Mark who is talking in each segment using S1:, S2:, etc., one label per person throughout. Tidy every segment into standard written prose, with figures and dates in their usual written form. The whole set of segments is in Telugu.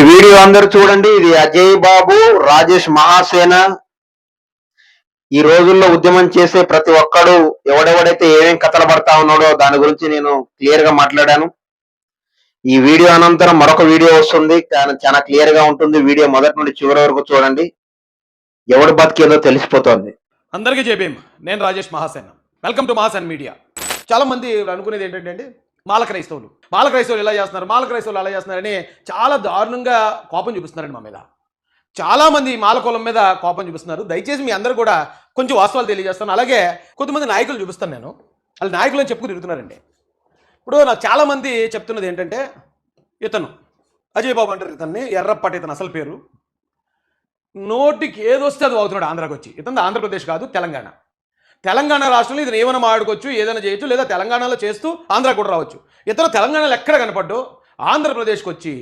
S1: ఈ వీడియో అందరూ చూడండి. ఇది అజయ్ బాబు, రాజేష్ మహాసేన. ఈ రోజుల్లో ఉద్యమం చేసే ప్రతి ఒక్కడు ఎవడెవడైతే ఏమేం కథలు పడతా ఉన్నాడో దాని గురించి నేను క్లియర్ గా మాట్లాడాను. ఈ వీడియో అనంతరం మరొక వీడియో వస్తుంది, చాలా క్లియర్ గా ఉంటుంది. వీడియో మొదటి నుండి చివరి వరకు చూడండి. ఎవడు బతికేదో తెలిసిపోతుంది.
S2: అందరికీ జేబీఎం. నేను Rajesh Mahasena. Welcome to Mahasena media. చాలా మంది అనుకునేది ఏంటంటే మాల క్రైస్తవులు ఎలా చేస్తున్నారు, మాల క్రైస్తవులు అలా చేస్తున్నారని చాలా దారుణంగా కోపం చూపిస్తున్నారండి మా మీద. చాలామంది మాల కులం మీద కోపం చూపిస్తున్నారు. దయచేసి మీ అందరూ కూడా కొంచెం వాస్తవాలు తెలియజేస్తాను. అలాగే కొంతమంది నాయకులు చూపిస్తాను. నేను వాళ్ళు నాయకులు అని చెప్పుకు తిరుగుతున్నారండి. ఇప్పుడు నాకు చాలామంది చెప్తున్నది ఏంటంటే, ఇతను అజయ్ బాబు అంటారు, ఇతన్ని ఎర్రప్పటి, ఇతను అసలు పేరు. నోటికి ఏదొస్తే అది అవుతున్నాడు ఆంధ్రాకి వచ్చి. ఇతను ఆంధ్రప్రదేశ్ కాదు, తెలంగాణ రాష్ట్రంలో ఇతను ఏమైనా మాడుకోవచ్చు, ఏదైనా చేయొచ్చు, లేదా తెలంగాణలో చేస్తూ ఆంధ్రా కూడా రావచ్చు. ఇతను తెలంగాణలో ఎక్కడ కనపడ్డు ఆంధ్రప్రదేశ్కి వచ్చి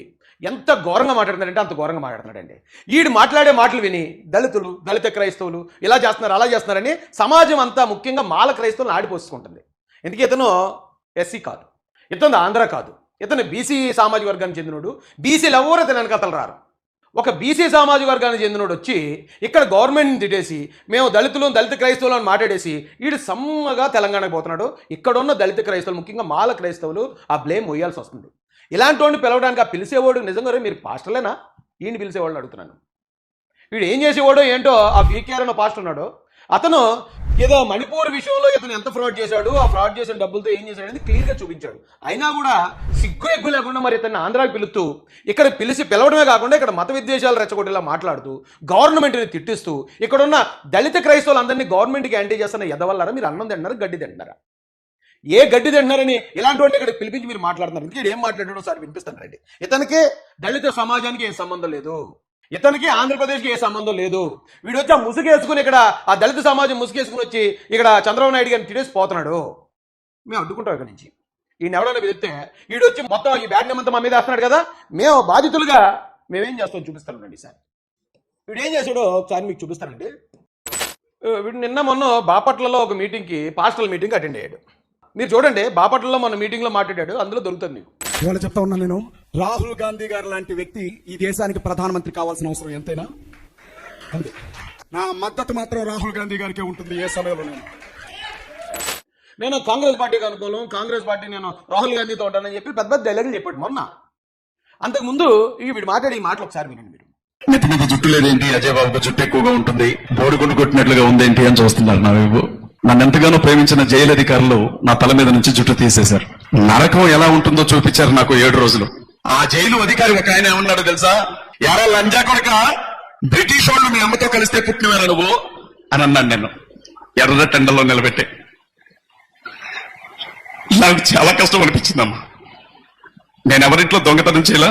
S2: ఎంత ఘోరంగా మాట్లాడుతున్నాడంటే అంత ఘోరంగా మాట్లాడుతున్నాడండి. వీడు మాట్లాడే మాటలు విని దళిత క్రైస్తవులు ఇలా చేస్తున్నారు, అలా చేస్తున్నారని సమాజం అంతా, ముఖ్యంగా మాల క్రైస్తవులను ఆడిపోసుకుంటుంది. ఎందుకు ఇతను ఎస్సీ కాదు, ఇతను ఆంధ్ర కాదు, ఇతను బీసీ సామాజిక వర్గానికి చెందినోడు. బీసీలు ఎవరు ఇతను వెనకతలు రారు. ఒక బీసీ సామాజిక వర్గానికి చెందినోడు వచ్చి ఇక్కడ గవర్నమెంట్ని తిట్టేసి మేము దళిత క్రైస్తవులు అని మాట్లాడేసి వీడు సమ్మగా తెలంగాణకు పోతున్నాడు. ఇక్కడున్న దళిత క్రైస్తవులు, ముఖ్యంగా మాల క్రైస్తవులు ఆ బ్లేమ్ మొయ్యాల్సి వస్తుంది. ఇలాంటి వాడిని పిలవడానికి ఆ పిలిచేవాడు నిజంగా మీరు పాస్టర్లేనా? ఈయన పిలిచేవాడిని అడుగుతున్నాను. వీడు ఏం చేసేవాడో ఏంటో ఆ పీకేఆర్ అన్న పాస్టర్ ఉన్నాడు. అతను ఏదో మణిపూర్ విషయంలో ఇతను ఎంత ఫ్రాడ్ చేశాడు, ఆ ఫ్రాడ్ చేసిన డబ్బులతో ఏం చేశాడు అనేది క్లియర్గా చూపించాడు. అయినా కూడా సిగ్గు లేకుండా మరి ఇతన్ని ఆంధ్రాకి పిలుస్తూ, ఇక్కడ పిలవడమే కాకుండా ఇక్కడ మత విద్వేషాలు రెచ్చగొట్టేలా మాట్లాడుతూ, గవర్నమెంట్ని తిట్టిస్తూ, ఇక్కడున్న దళిత క్రైస్తవులు అందరినీ గవర్నమెంట్కి యాంటీ చేస్తున్న ఎదవల్లారా మీరు అన్నం తింటున్నారు, గడ్డి తింటున్నారా? ఏ గడ్డి తింటున్నారని ఇలాంటి వాటిని ఇక్కడ పిలిపించి మీరు మాట్లాడుతున్నారు. ఇందుకే ఏం మాట్లాడాడో ఒకసారి వినిపిస్తానండి. ఇతనికి దళిత సమాజానికి ఏం సంబంధం లేదు, ఇతనికి ఆంధ్రప్రదేశ్కి ఏ సంబంధం లేదు. వీడు వచ్చి ఆ ముసుగేసుకుని ఇక్కడ ఆ దళిత సమాజం ముసుగేసుకుని వచ్చి ఇక్కడ చంద్రబాబు నాయుడు గారిని తిట్టేసి పోతున్నాడు. మేము అడ్డుకుంటాం ఇక్కడ నుంచి. ఈయన ఎవరైనా వెళ్తే వీడు వచ్చి మొత్తం ఈ బ్యాడ్ నేమ్ అంతా మా మీద వేస్తున్నాడు కదా, మేము బాధితులుగా మేమేం చేస్తాం చూపిస్తానండి. సార్ వీడు ఏం చేశాడో ఒకసారి మీకు చూపిస్తానండి. వీడు నిన్న మొన్న బాపట్లలో ఒక మీటింగ్కి, పాస్టల్ మీటింగ్ అటెండ్ అయ్యాడు. మీరు చూడండి, బాపట్లలో మన మీటింగ్లో మాట్లాడాడు, అందులో దొరుకుతుంది మీకు.
S3: ఇవాళ చెప్తా ఉన్నా నేను, రాహుల్ గాంధీ గారు లాంటి వ్యక్తి ఈ దేశానికి ప్రధానమంత్రి కావాల్సిన అవసరం ఎంతైనా అంతే. నా మద్దతు మాత్రం రాహుల్ గాంధీ గారికి ఉంటుంది ఏ సమయంలో.
S2: నేను కాంగ్రెస్ పార్టీకి అనుకూలం, కాంగ్రెస్ పార్టీ నేను రాహుల్ గాంధీతో ఉంటానని చెప్పి పెద్ద పెద్ద డైలాగులు చెప్పాడు మొన్న. అంతకుముందు వీడు మాట్లాడే ఈ మాటలు ఒకసారి వినండి మీరు.
S4: నెత్తి మీద జుట్టు లేదేంటి, అజయ్ బాబుకు జుట్టు ఎక్కువగా ఉంటుంది, బోడిగుండు కొట్టినట్లుగా ఉందేంటి అని చూస్తున్నారు నా వైపు. నన్ను ఎంతగానో ప్రేమించిన జైలు అధికారులు నా తల మీద నుంచి జుట్టు తీసేశారు. నరకం ఎలా ఉంటుందో చూపించారు నాకు 7 రోజులు. ఆ జైలు అధికారి ఒక ఆయన ఏమన్నాడు తెలుసా? ఎరా లంజా కొడక, బ్రిటిష్ వాళ్ళు మీ అమ్మతో కలిస్తే పుట్టినవేరా నువ్వు అని అన్నాడు. నేను ఎర్ర టెండల్లో నిలబెట్టే నాకు చాలా కష్టం అనిపించిందమ్మా. నేనెవరింట్లో దొంగతనం చేయలా,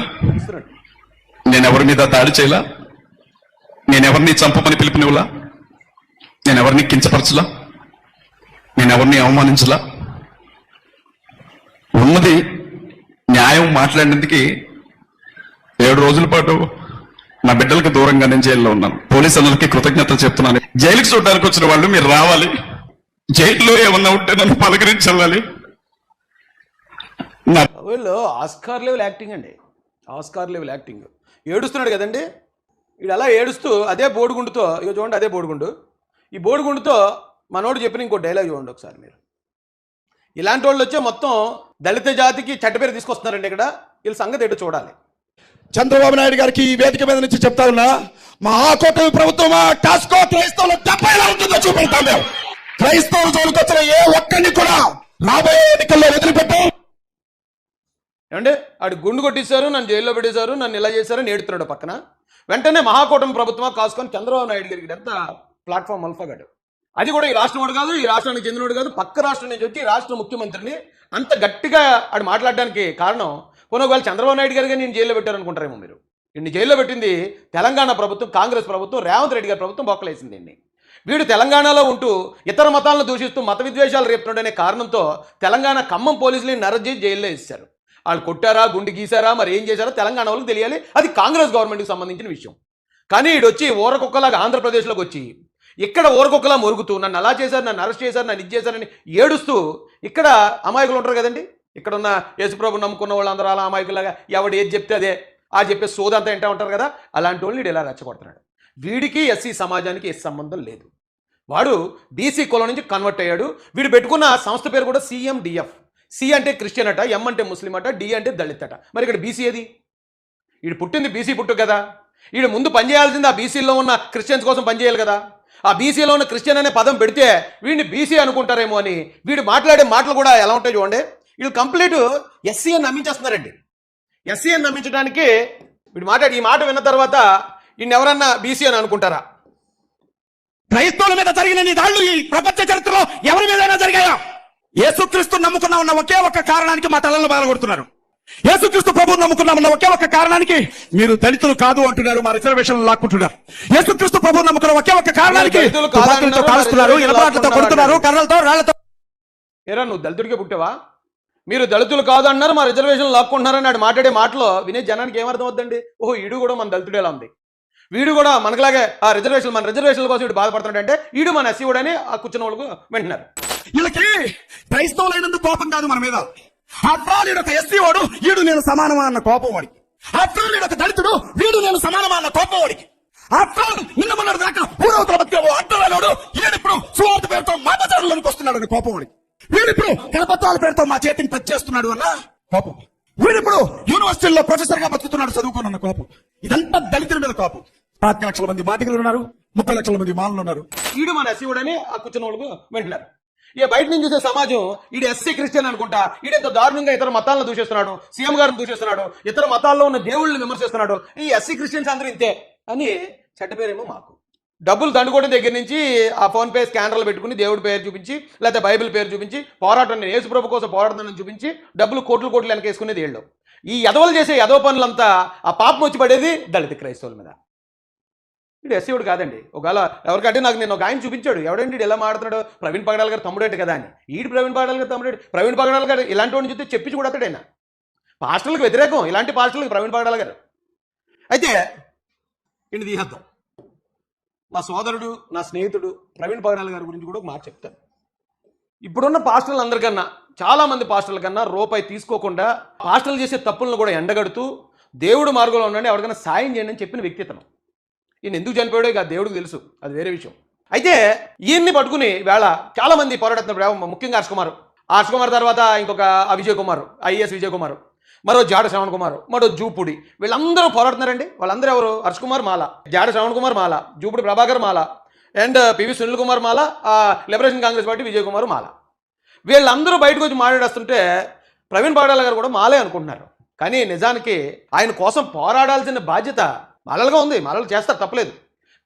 S4: నేనెవరి మీద దాడి చేయలా, నేనెవరిని చంపమని పిలుపునివ్వలా, నేనెవరిని కించపరచలా, నేనెవరిని అవమానించలా. ఉన్నది న్యాయం మాట్లాడినందుకు 7 రోజుల పాటు నా బిడ్డలకు దూరంగా నేను జైల్లో ఉన్నాను. పోలీసు అందరికి కృతజ్ఞతలు చెప్తున్నాను. జైలుకి చూడడానికి వచ్చిన వాళ్ళు మీరు రావాలి, జైల్లో ఏమన్నా ఉంటే నన్ను పలకరించాలి.
S2: వీళ్ళు ఆస్కార్ లెవెల్ యాక్టింగ్ అండి, ఆస్కార్ లెవెల్ యాక్టింగ్. ఏడుస్తున్నాడు కదండి వీడు, అలా ఏడుస్తూ అదే బోడిగుండుతో, ఇక చూడండి అదే బోడిగుండు, ఈ బోడిగుండుతో మనోడు చెప్పిన ఇంకో డైలాగ్ చూడండి ఒకసారి మీరు. ఇలాంటి వాళ్ళు వచ్చే మొత్తం దళిత జాతికి చెడ్డపేరు తీసుకొస్తున్నారండి. ఇక్కడ వీళ్ళ సంగతి ఏంటో చూడాలి.
S3: చంద్రబాబు నాయుడు గారికి ఈ వేదిక మీద నుంచి చెప్తా ఉన్నా, మహాకూటమి ప్రభుత్వమా టాస్కో క్రైస్తవుల తప్ప ఎలా ఉంటుందో చూపెడతాం. మేము క్రైస్తవుల జోలికి వచ్చిన ఏ ఒక్కరిని కూడా రాబోయే ఎన్నికల్లో వదిలిపెట్టాం.
S2: ఏమంటే ఆడు గుండు కొట్టిస్తారు, నన్ను జైల్లో పెట్టేశారు, నన్ను ఇలా చేశారని ఏడుతున్నాడు పక్కన. వెంటనే మహాకూటమి ప్రభుత్వమా కాసుకొని చంద్రబాబు నాయుడు గారికి ఎంత ప్లాట్ఫామ్ అల్ఫాగాడు. అది కూడా ఈ రాష్ట్రం వాడు కాదు, ఈ రాష్ట్రానికి చెందినవాడు కాదు, పక్క రాష్ట్రం నుంచి వచ్చి రాష్ట్ర ముఖ్యమంత్రిని అంత గట్టిగా ఆడు మాట్లాడడానికి కారణం, ఒకవేళ చంద్రబాబు నాయుడు గారిగా నేను జైల్లో పెట్టారనుకుంటారేమో మీరు. ఇన్ని జైల్లో పెట్టింది తెలంగాణ ప్రభుత్వం, కాంగ్రెస్ ప్రభుత్వం, రేవంత్ రెడ్డి గారి ప్రభుత్వం బొక్కలేసింది. వీడు తెలంగాణలో ఉంటూ ఇతర మతాలను దూషిస్తూ మత విద్వేషాలు రేపుతున్నాడనే కారణంతో తెలంగాణ ఖమ్మం పోలీసులని నరజ్ చేసి జైల్లో వేశారు. వాళ్ళు కొట్టారా, గుండు గీశారా, మరి ఏం చేశారో తెలంగాణ వాళ్ళకి తెలియాలి, అది కాంగ్రెస్ గవర్నమెంట్కి సంబంధించిన విషయం. కానీ వీడు వచ్చి ఊరకొక్కలాగా ఆంధ్రప్రదేశ్లోకి వచ్చి ఇక్కడ ఊరకొక్కలా మొరుగుతూ నన్ను అలా చేశారు, నన్ను అరెస్ట్ చేశారు, నన్ను ఇది చేశారని ఏడుస్తూ, ఇక్కడ అమాయకులు ఉంటారు కదండి, ఇక్కడ ఉన్న యేసుప్రభు నమ్ముకున్న వాళ్ళందరూ అలా అమాయకులాగా ఎవడు ఏది చెప్తే అదే ఆ చెప్పే సోదంతా ఏంటో ఉంటారు కదా, అలాంటి వాళ్ళు వీడు ఇలా రెచ్చగొడుతున్నాడు. వీడికి ఎస్సీ సమాజానికి ఏ సంబంధం లేదు. వాడు బీసీ కులం నుంచి కన్వర్ట్ అయ్యాడు. వీడు పెట్టుకున్న సంస్థ పేరు కూడా CMDF. సి అంటే క్రిస్టియన్ అట, ఎం అంటే ముస్లిం అట, డి అంటే దళిత్ అట. మరి ఇక్కడ బీసీ ఏది? వీడు పుట్టింది బీసీ పుట్టు కదా. వీడు ముందు పనిచేయాల్సింది ఆ బీసీలో ఉన్న క్రిస్టియన్స్ కోసం పనిచేయాలి కదా. ఆ బీసీలో ఉన్న క్రిస్టియన్ అనే పదం పెడితే వీడిని బీసీ అనుకుంటారేమో అని వీడు మాట్లాడే మాటలు కూడా ఎలా ఉంటాయి చూడండి. వీళ్ళు కంప్లీట్ ఎస్సీ అని నమ్మించేస్తున్నారండి. ఎస్సీ అని నమ్మించడానికి వీడు ఈ మాట విన్న తర్వాత వీడిని ఎవరన్నా బీసీ అని అనుకుంటారా?
S3: క్రైస్తవుల మీద జరిగిన నీ దాళ్ళు ఈ ప్రపంచ చరిత్రలో ఎవరి మీదైనా జరిగాయా? యేసుక్రీస్తు నమ్ముకున్నా ఉన్న ఒకే ఒక్క కారణానికి మా తలలను బాధగొడుతున్నారు. యేసుక్రీస్తు ప్రభువు నమ్ముకున్నామన్న ఒకే ఒక్క కారణానికి మీరు దళితులు కాదు అంటున్నారు, మా రిజర్వేషన్ లాక్కుంటున్నారు. యేసుక్రీస్తు ప్రభువు నమ్ముకున్న ఒకే ఒక్క కారణానికి తుపాకులతో కాలుస్తున్నారు, ఇనపరాట్లతో కొడుతున్నారు, కర్రలతో రాళ్లతో.
S2: ఏరా నువ్వు దళితుడికే పుట్టావా? మీరు దళితులు కాదు అన్నారు, మా రిజర్వేషన్ లాక్కుంటున్నారని ఆడు మాట్లాడే మాటలో వినే జనానికి ఏమర్థం అవుద్దండి? ఓహో, ఈడు కూడా మన దళితుడేలా ఉంది, వీడు కూడా మనకులాగే ఆ రిజర్వేషన్, మన రిజర్వేషన్ల కోసం వీడు బాధపడుతున్నాడు అంటే వీడు మన ఎస్సీ అని ఆ కూర్చున్న వాళ్ళకు వింటున్నారు.
S3: వీళ్ళకి క్రైస్తవులైనందుకు కోపం కాదు మన మీద. అట్రాలు ఒక ఎస్సీ వాడు, వీడు నేను సమానమా అన్న కోపం వాడికి. అట్రాలు ఒక దళితుడు, వీడు నేను సమానమా అన్న కోపం వాడికి. అట్రాలు నిన్న మొన్నటి దాకా ఊరవతల బతికేవో అట్రాలోడు వీడిప్పుడు సువార్త పేరుతో మాటచారులకు వస్తున్నాడు అని కోపం వాడికి. వీడిప్పుడు కరపత్రాల పేరుతో మా చేతిని టచ్ చేస్తున్నాడు అన్న కోపం. వీడిప్పుడు యూనివర్సిటీలో ప్రొఫెసర్ గా బతుకుతున్నాడు చదువుకోనన్న కోపం. ఇదంతా దళితుల మీద కోపం. 5 లక్షల మంది బాధికులు ఉన్నారు, 30 లక్షల మంది మాలలు ఉన్నారు.
S2: వీడు మన ఎస్సీ అని ఆ కూర్చున్న వాళ్ళకు వింటున్నారు. ఇక బయట నుంచి చూసే సమాజం ఈడు ఎస్సీ క్రిస్టియన్ అనుకుంటా ఈడెంత దారుణంగా ఇతర మతాలను దూషిస్తున్నాడు, సీఎం గారిని దూషిస్తున్నాడు, ఇతర మతాల్లో ఉన్న దేవుళ్ళని విమర్శిస్తున్నాడు. ఈ ఎస్సీ క్రిస్టియన్స్ అందరూ ఇంతే అని చెడ్డ పేరేమో మాకు. డబ్బులు దండుకోవడం దగ్గర నుంచి ఆ ఫోన్ పే స్కానర్లు పెట్టుకుని దేవుడి పేరు చూపించి లేకపోతే బైబిల్ పేరు చూపించి పోరాటాన్ని యేసుప్రభు కోసం పోరాడుతానని చూపించి డబ్బులు కోట్లు కోట్లు వెనకేసుకునేది వీళ్ళు. ఈ ఎదవలు చేసే ఎదవ పనులంతా ఆ పాపం వచ్చి పడేది దళిత క్రైస్తవుల మీద. వీడు ఎస్సీవుడు కాదండి. ఒకవేళ ఎవరికంటే నాకు నేను ఒక ఆయన చూపించాడు, ఎవడండి ఎలా మాడుతున్నాడు, ప్రవీణ్ పగడాల్ గారు తమ్ముడేట కదా అని. ఈడు ప్రవీణ్ పగడాల్ గారు తమ్ముడేటి. ప్రవీణ్ పగడాల్ గారు ఇలాంటి వాడిని చూస్తే చెప్పించి కూడా అతడైనా పాస్టర్లకు వ్యతిరేకం, ఇలాంటి పాస్టర్లకు ప్రవీణ్ పగడాల్ గారు. అయితే ఇంటి తీసేద్దాం. మా సోదరుడు, నా స్నేహితుడు ప్రవీణ్ పగడాల్ గారి గురించి కూడా ఒక మాట చెప్తాను. ఇప్పుడున్న పాస్టర్లు అందరికన్నా, చాలా మంది పాస్టర్ల కన్నా రూపాయి తీసుకోకుండా పాస్టర్లు చేసే తప్పులను కూడా ఎండగడుతూ దేవుడు మార్గంలో ఉండండి, ఎవరికైనా సాయం చేయండి అని చెప్పిన వ్యక్తిత్వం. ఈయన ఎందుకు చనిపోయాడో ఇక దేవుడికి తెలుసు, అది వేరే విషయం. అయితే ఈయన్ని పట్టుకుని వేళ చాలా మంది పోరాడుతున్నారు. ముఖ్యంగా హర్ష కుమార్ తర్వాత ఇంకొక విజయ్ కుమార్, IAS విజయ్ కుమార్, మరో జాడ శ్రవణ్ కుమార్, మరో జూపుడి, వీళ్ళందరూ పోరాడుతున్నారండి. వాళ్ళందరూ ఎవరు? Harsha Kumar Mala, Jada Shravan Kumar Mala, Jupudi Prabhakar Mala, and PV Sunil Kumar Mala, liberation congress party Vijay Kumar Mala. వీళ్ళందరూ బయటకు వచ్చి మాట్లాడేస్తుంటే ప్రవీణ్ పగడాల్ గారు కూడా మాలే అనుకుంటున్నారు. కానీ నిజానికి ఆయన కోసం పోరాడాల్సిన బాధ్యత మాలలుగా ఉంది, మాలలు చేస్తారు, తప్పలేదు.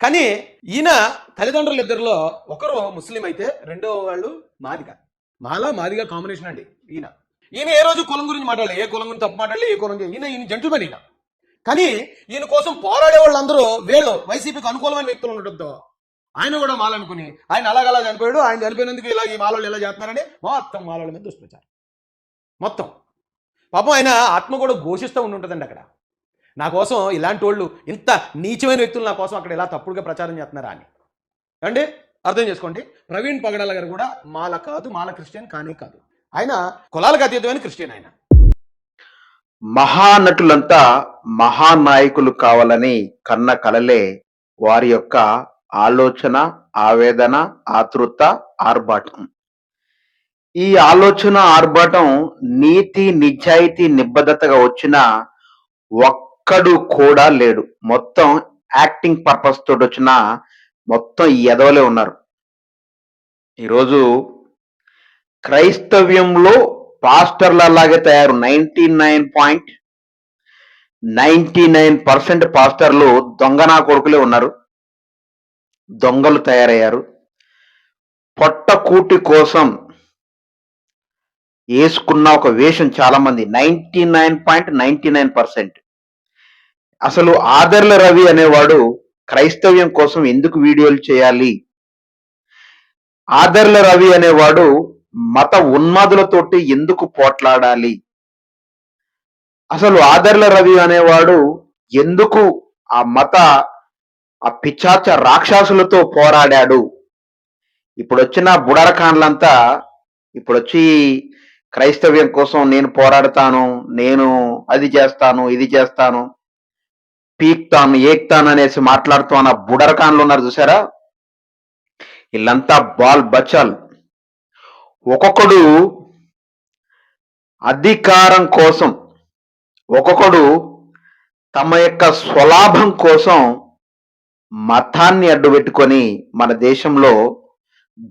S2: కానీ ఈయన తల్లిదండ్రులు ఇద్దరిలో ఒకరు ముస్లిం అయితే రెండో వాళ్ళు మాదిగా, మాదిగా కాంబినేషన్ అండి. ఈయన ఏ రోజు కులం గురించి మాట్లాడలే, ఏ కులం గురించి తప్పు మాట్లాడలే, ఏ కులం ఈయన జెంటిల్మెన్ ఈయన. కానీ ఈయన కోసం పోరాడే వాళ్ళందరూ వీళ్ళు వైసీపీకి అనుకూలమైన వ్యక్తులు ఉండడంతో ఆయన కూడా మాలనుకుని ఆయన అలాగలా చనిపోయాడు. ఆయన చనిపోయినందుకు ఇలా ఈ మాలలు ఎలా చేస్తున్నారని మొత్తం మాలల మీద దుష్ప్రచారం మొత్తం. పాపం ఆయన ఆత్మ కూడా ఘోషిస్తూ ఉంటుందండి అక్కడ. నా కోసం ఇలాంటి వాళ్ళు, ఇంత నీచమైన వ్యక్తులు నా కోసం అక్కడ ఇలా తప్పుడుగా ప్రచారం చేస్తున్నారా అని. అంటే అర్థం చేసుకోండి, ప్రవీణ్ పగడాల గారు కూడా మాల కాదు, మాల క్రిస్టియన్ కానీ కాదు. ఆయన కులాలకు అతీతమైన క్రిస్టియన్. ఆయన
S1: మహానటులంతా మహానాయకులు కావాలని కన్న కలలే వారి యొక్క ఆలోచన, ఆవేదన, ఆతృత, ఆర్భాటం. ఈ ఆలోచన, ఆర్భాటం నీతి, నిజాయితీ, నిబద్ధతగా వచ్చిన ఒక్కడు కూడా లేడు. మొత్తం యాక్టింగ్ పర్పస్ తోటి వచ్చిన మొత్తం ఎదవలే ఉన్నారు. ఈరోజు క్రైస్తవ్యంలో పాస్టర్ల లాగే తయారు 99.99% పాస్టర్లు దొంగనా కొడుకులే ఉన్నారు, దొంగలు తయారయ్యారు. పొట్ట కూటి కోసం వేసుకున్న ఒక వేషం చాలా మంది 99.99%. అసలు ఆదర్ల రవి అనేవాడు క్రైస్తవ్యం కోసం ఎందుకు వీడియోలు చేయాలి? ఆదర్ల రవి అనేవాడు మత ఉన్మాదులతోటి ఎందుకు పోట్లాడాలి? అసలు ఆదర్ల రవి అనేవాడు ఎందుకు ఆ పిచాచ రాక్షసులతో పోరాడాడు? ఇప్పుడు వచ్చిన బుడరకాన్లంతా ఇప్పుడు వచ్చి క్రైస్తవ్యం కోసం నేను పోరాడతాను, నేను అది చేస్తాను, ఇది చేస్తాను, పీక్తాను ఏక్తాను అనేసి మాట్లాడుతూ అన్న బుడరకాన్లు ఉన్నారు చూసారా, వీళ్ళంతా బాల్ బచ్చాలు. ఒక్కొక్కడు అధికారం కోసం, ఒక్కొక్కడు తమ యొక్క స్వలాభం కోసం మతాన్ని అడ్డుపెట్టుకొని మన దేశంలో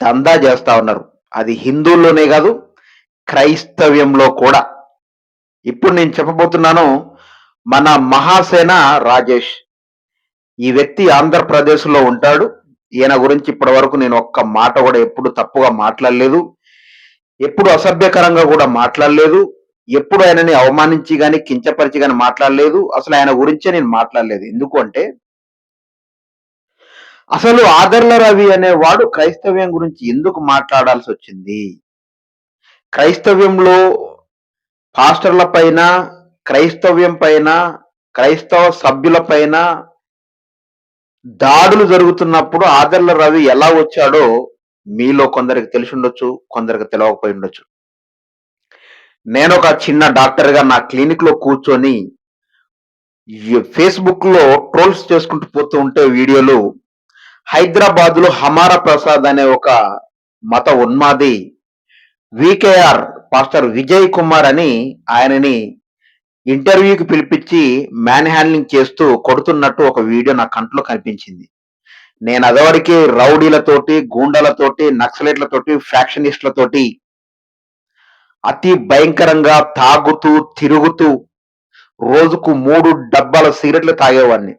S1: దందా చేస్తా ఉన్నారు. అది హిందువుల్లోనే కాదు, క్రైస్తవ్యంలో కూడా. ఇప్పుడు నేను చెప్పబోతున్నాను మన మహాసేన రాజేష్. ఈ వ్యక్తి ఆంధ్రప్రదేశ్లో ఉంటాడు. ఈయన గురించి ఇప్పటి వరకు నేను ఒక్క మాట కూడా ఎప్పుడు తప్పుగా మాట్లాడలేదు, ఎప్పుడు అసభ్యకరంగా కూడా మాట్లాడలేదు, ఎప్పుడు ఆయనని అవమానించి కానీ కించపరిచి కానీ మాట్లాడలేదు. అసలు ఆయన గురించే నేను మాట్లాడలేదు. ఎందుకు అంటే, అసలు ఆదర్ల రవి అనేవాడు క్రైస్తవ్యం గురించి ఎందుకు మాట్లాడాల్సి వచ్చింది? క్రైస్తవ్యంలో పాస్టర్ల పైన, క్రైస్తవ్యం పైన, క్రైస్తవ సభ్యుల పైన దాడులు జరుగుతున్నప్పుడు ఆదర్ల రవి ఎలా వచ్చాడో మీలో కొందరికి తెలిసి ఉండొచ్చు, కొందరికి తెలియకపోయి ఉండొచ్చు. నేను ఒక చిన్న డాక్టర్గా నా క్లినిక్ లో కూర్చొని ఫేస్బుక్ లో ట్రోల్స్ చేసుకుంటూ పోతూ ఉంటే వీడియోలు, హైదరాబాద్ లో హమారా ప్రసాద్ అనే ఒక మత ఉన్మాది వికేఆర్ పాస్టర్ విజయ్ కుమార్ అని ఆయనని ఇంటర్వ్యూకి పిలిపించి మ్యాన్ హ్యాండ్లింగ్ చేస్తూ కొడుతున్నట్టు ఒక వీడియో నా కంట్లో కనిపించింది. నేను అదవరికి రౌడీలతోటి, గూండాలతోటి, నక్సలైట్లతోటి, ఫ్యాక్షనిస్టులతోటి అతి భయంకరంగా తాగుతూ తిరుగుతూ రోజుకు 3 డబ్బాల సిగరెట్లు తాగేవాడిని,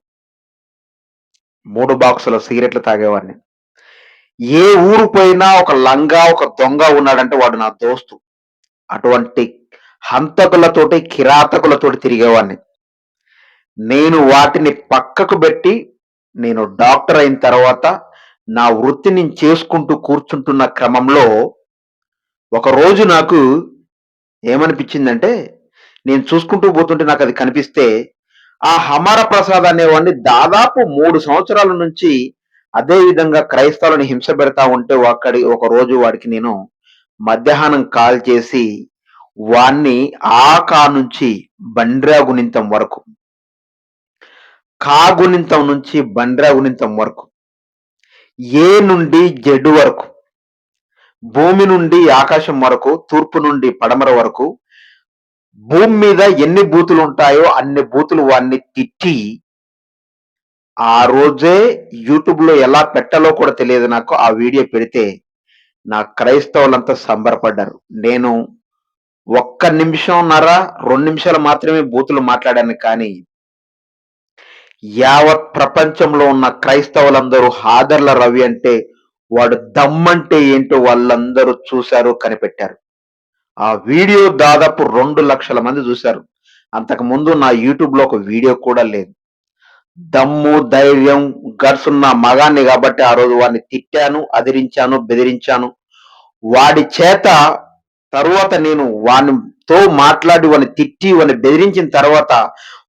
S1: 3 బాక్సుల సిగరెట్లు తాగేవాడిని. ఏ ఊరు పోయినా ఒక లంగా, ఒక దొంగ ఉన్నాడంటే వాడు నా దోస్తు. అటువంటి హంతకులతోటి, కిరాతకులతోటి తిరిగేవాడిని. నేను వాటిని పక్కకు పెట్టి నేను డాక్టర్ అయిన తర్వాత నా వృత్తి నేను చేసుకుంటూ కూర్చుంటున్న క్రమంలో ఒక రోజు నాకు ఏమనిపించిందంటే, నేను చూసుకుంటూ పోతుంటే నాకు అది కనిపిస్తే, ఆ హమార ప్రసాద్ అనేవాడిని దాదాపు 3 సంవత్సరాల నుంచి అదే విధంగా క్రైస్తవులను హింస పెడతా ఉంటే ఒక రోజు వాడికి నేను మధ్యాహ్నం కాల్ చేసి వాణ్ణి కా నుంచి బండ్రాగునింతం వరకు, కాగునింతం నుంచి బండ్రాగునింతం వరకు, ఏ నుండి జెడ్ వరకు, భూమి నుండి ఆకాశం వరకు, తూర్పు నుండి పడమర వరకు, భూమి మీద ఎన్ని బూతులు ఉంటాయో అన్ని బూతులు వాడిని తిట్టి, ఆ రోజే యూట్యూబ్ లో ఎలా పెట్టాలో కూడా తెలియదు నాకు, ఆ వీడియో పెడితే నా క్రైస్తవులంతా సంబరపడ్డారు. నేను 1 నిమిషంన్నర 2 నిమిషాలు మాత్రమే బూతులు మాట్లాడాను, కానీ యావత్ ప్రపంచంలో ఉన్న క్రైస్తవులందరూ ఆదర్ల రవి అంటే వాడు దమ్మంటే ఏంటో వాళ్ళందరూ చూశారు, కనిపెట్టారు. ఆ వీడియో దాదాపు 2 లక్షల మంది చూశారు. అంతకు ముందు నా యూట్యూబ్ లో ఒక వీడియో కూడా లేదు. దమ్ము, ధైర్యం, గట్స్ ఉన్న మగాన్ని కాబట్టి ఆ రోజు వాడిని తిట్టాను, అదిరించాను, బెదిరించాను. వాడి చేత తరువాత నేను వానితో మాట్లాడి వాడిని తిట్టి వాడిని బెదిరించిన తర్వాత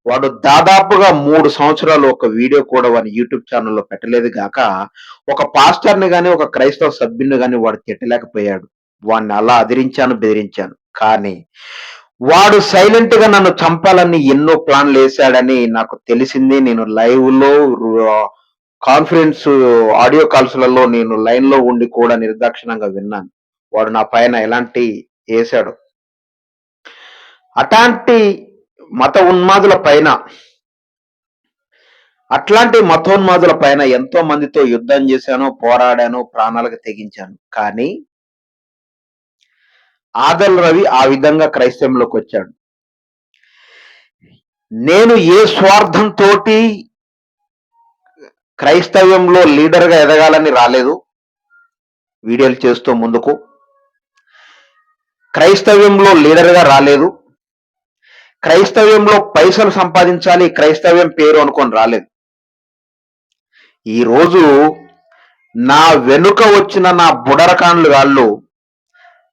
S1: వాడు దాదాపుగా 3 సంవత్సరాలు ఒక వీడియో కూడా వాడి యూట్యూబ్ ఛానల్లో పెట్టలేదు గాక, ఒక పాస్టర్ని గాని, ఒక క్రైస్తవ సభ్యుని గాని వాడు తిట్టలేకపోయాడు. వాడిని అలా అదిరించాను, బెదిరించాను. కానీ వాడు సైలెంట్ గా నన్ను చంపాలని ఎన్నో ప్లాన్లు వేశాడని నాకు తెలిసింది. నేను లైవ్ లో, కాన్ఫరెన్స్ ఆడియో కాల్స్లలో నేను లైన్ లో ఉండి కూడా నిర్దాక్షిణంగా విన్నాను వాడు నా పైన ఎలాంటి వేశాడు. అట్లాంటి మతోన్మాదుల పైన ఎంతో మందితో యుద్ధం చేశాను, పోరాడాను, ప్రాణాలకు తెగించాను. కానీ ఆదల్ రవి ఆ విధంగా క్రైస్తవంలోకి వచ్చాడు. నేను ఏ స్వార్థంతో క్రైస్తవ్యంలో లీడర్ గా ఎదగాలని రాలేదు. వీడియోలు చేస్తూ ముందుకు క్రైస్తవ్యంలో లీడర్ గా రాలేదు. క్రైస్తవ్యంలో పైసలు సంపాదించాలి, క్రైస్తవ్యం పేరు అనుకొని రాలేదు. ఈరోజు నా వెనుక వచ్చిన నా బుడరకాన్లు వాళ్ళు,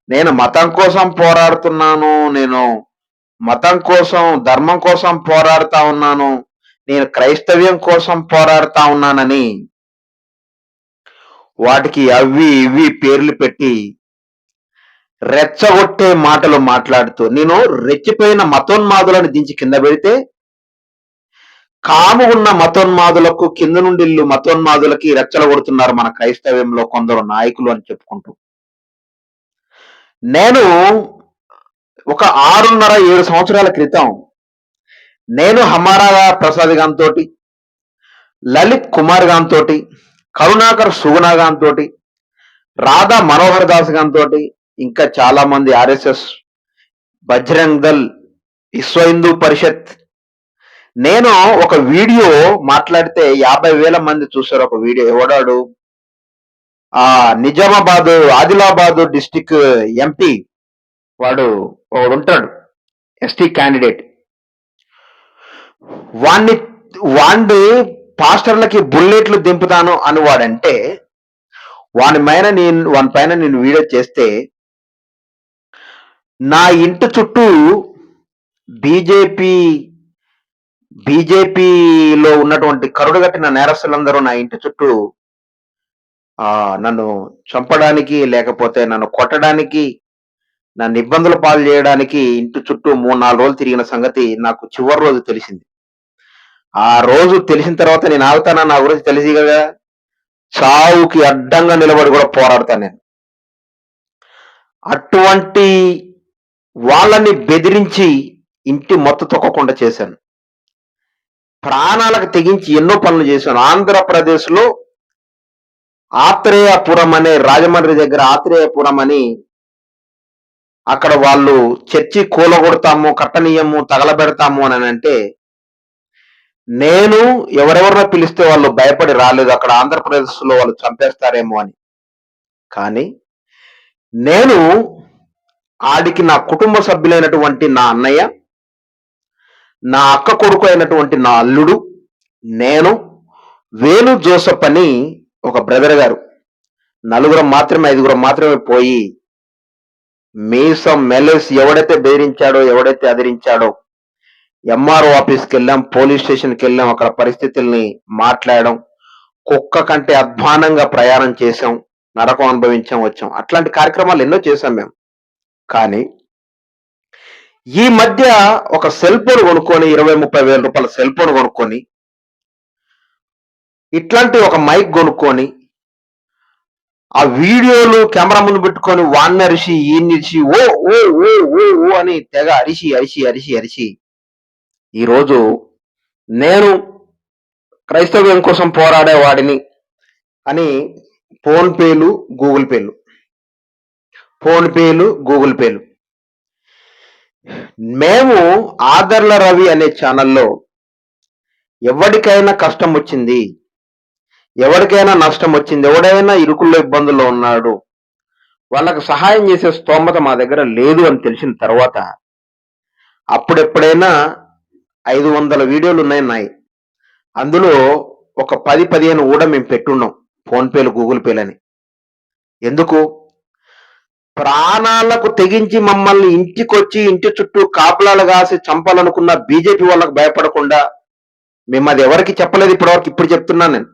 S1: నేను మతం కోసం పోరాడుతున్నాను, నేను మతం కోసం, ధర్మం కోసం పోరాడుతా ఉన్నాను, నేను క్రైస్తవ్యం కోసం పోరాడుతా ఉన్నానని వాటికి అవి ఇవి పేర్లు పెట్టి రెచ్చగొట్టే మాటలు మాట్లాడుతూ, నేను రెచ్చిపోయిన మతోన్మాదులను దించి కింద పెడితే కాము ఉన్న మతోన్మాదులకు కింద నుండి ఇల్లు మతోన్మాదులకి రెచ్చలు కొడుతున్నారు మన క్రైస్తవ్యంలో కొందరు నాయకులు అని చెప్పుకుంటూ. నేను ఒక 6.5-7 సంవత్సరాల క్రితం నేను హమారా ప్రసాద్ గాంతో, లలిత్ కుమార్ గాంతో, కరుణాకర్ సుగుణా గాంతో, రాధా మనోహర్ దాస్ గాంతో, ఇంకా చాలా మంది ఆర్ఎస్ఎస్, బజరంగ్ దల్, విశ్వ హిందూ పరిషత్, నేను ఒక వీడియో మాట్లాడితే 50,000 మంది చూశారు. ఒక వీడియో ఎవడాడు, నిజామాబాద్ ఆదిలాబాద్ డిస్టిక్ ఎంపీ వాడు ఒకడు ఉంటాడు, ఎస్టీ క్యాండిడేట్. వాణ్ణి పాస్టర్లకి బుల్లెట్లు దింపుతాను అని వాడంటే వాని పైన నేను వీడియో చేస్తే నా ఇంటి చుట్టూ బీజేపీలో ఉన్నటువంటి కరుడుగట్టిన నేరస్తులందరూ నా ఇంటి చుట్టూ నన్ను చంపడానికి లేకపోతే నన్ను కొట్టడానికి, నన్ను ఇబ్బందుల పాలు చేయడానికి ఇంటి చుట్టూ 3-4 రోజులు తిరిగిన సంగతి నాకు చివరి రోజు తెలిసింది. ఆ రోజు తెలిసిన తర్వాత నేను ఆగుతానా? నా గురించి తెలిసి కదా, చావుకి అడ్డంగా నిలబడి కూడా పోరాడతాను నేను. అటువంటి వాళ్ళని బెదిరించి ఇంటి మొత్తం తొక్కకుండా చేశాను. ప్రాణాలకు తెగించి ఎన్నో పనులు చేశాను. ఆంధ్రప్రదేశ్లో ఆత్రేయపురం అనే, రాజమండ్రి దగ్గర ఆత్రేయపురం అని, అక్కడ వాళ్ళు చర్చి కూలగొడతాము, కట్టనీయము, తగలబెడతాము అని అంటే నేను ఎవరెవరినో పిలిస్తే వాళ్ళు భయపడి రాలేదు. అక్కడ ఆంధ్రప్రదేశ్లో వాళ్ళు చంపేస్తారేమో అని. కానీ నేను ఆడికి నా కుటుంబ సభ్యులైనటువంటి నా అన్నయ్య, నా అక్క కొడుకు అయినటువంటి నా అల్లుడు, నేను, వేణు జోసెఫ్ అని ఒక బ్రదర్ గారు, 5 మాత్రమే పోయి మీసం మెలేసి ఎవడైతే బెదిరించాడో, ఎవడైతే అదిరించాడో, ఎంఆర్ఓ ఆఫీస్కి వెళ్ళాం, పోలీస్ స్టేషన్కి వెళ్ళాం, అక్కడ పరిస్థితుల్ని మాట్లాడడం, కుక్క కంటే అధ్వానంగా ప్రయాణం చేశాం, నరకం అనుభవించాం, వచ్చాం. అట్లాంటి కార్యక్రమాలు ఎన్నో చేశాం మేము. కానీ ఈ మధ్య ఒక సెల్ ఫోన్ కొనుక్కొని, 20-30 వేల రూపాయల సెల్ ఫోన్ కొనుక్కొని, ఇట్లాంటి ఒక మైక్ కొనుక్కొని, ఆ వీడియోలు కెమెరా ముందు పెట్టుకొని వాడిని అరిచి ఈయన్ని అరిచి ఓ ఓ ఓ ఓ ఓ అని తెగ అరిచి ఈరోజు నేను క్రైస్తవ్యం కోసం పోరాడేవాడిని అని ఫోన్ పేలు, గూగుల్ పేలు. మేము ఆదర్ల రవి అనే ఛానల్లో ఎవరికైనా కష్టం వచ్చింది, ఎవరికైనా నష్టం వచ్చింది, ఎవడైనా ఇరుకుల్లో ఇబ్బందుల్లో ఉన్నాడు, వాళ్ళకు సహాయం చేసే స్తోమత మా దగ్గర లేదు అని తెలిసిన తర్వాత అప్పుడెప్పుడైనా 500 వీడియోలు ఉన్నాయి. అందులో ఒక 10-15 కూడా మేము పెట్టున్నాం ఫోన్ పేలు, గూగుల్ పేలు అని. ఎందుకు? ప్రాణాలకు తెగించి మమ్మల్ని ఇంటికొచ్చి ఇంటి చుట్టూ కాపులాలు కాసి చంపాలనుకున్న బీజేపీ వాళ్ళకు భయపడకుండా మేము అది ఎవరికి చెప్పలేదు ఇప్పటివరకు. ఇప్పుడు చెప్తున్నాను నేను.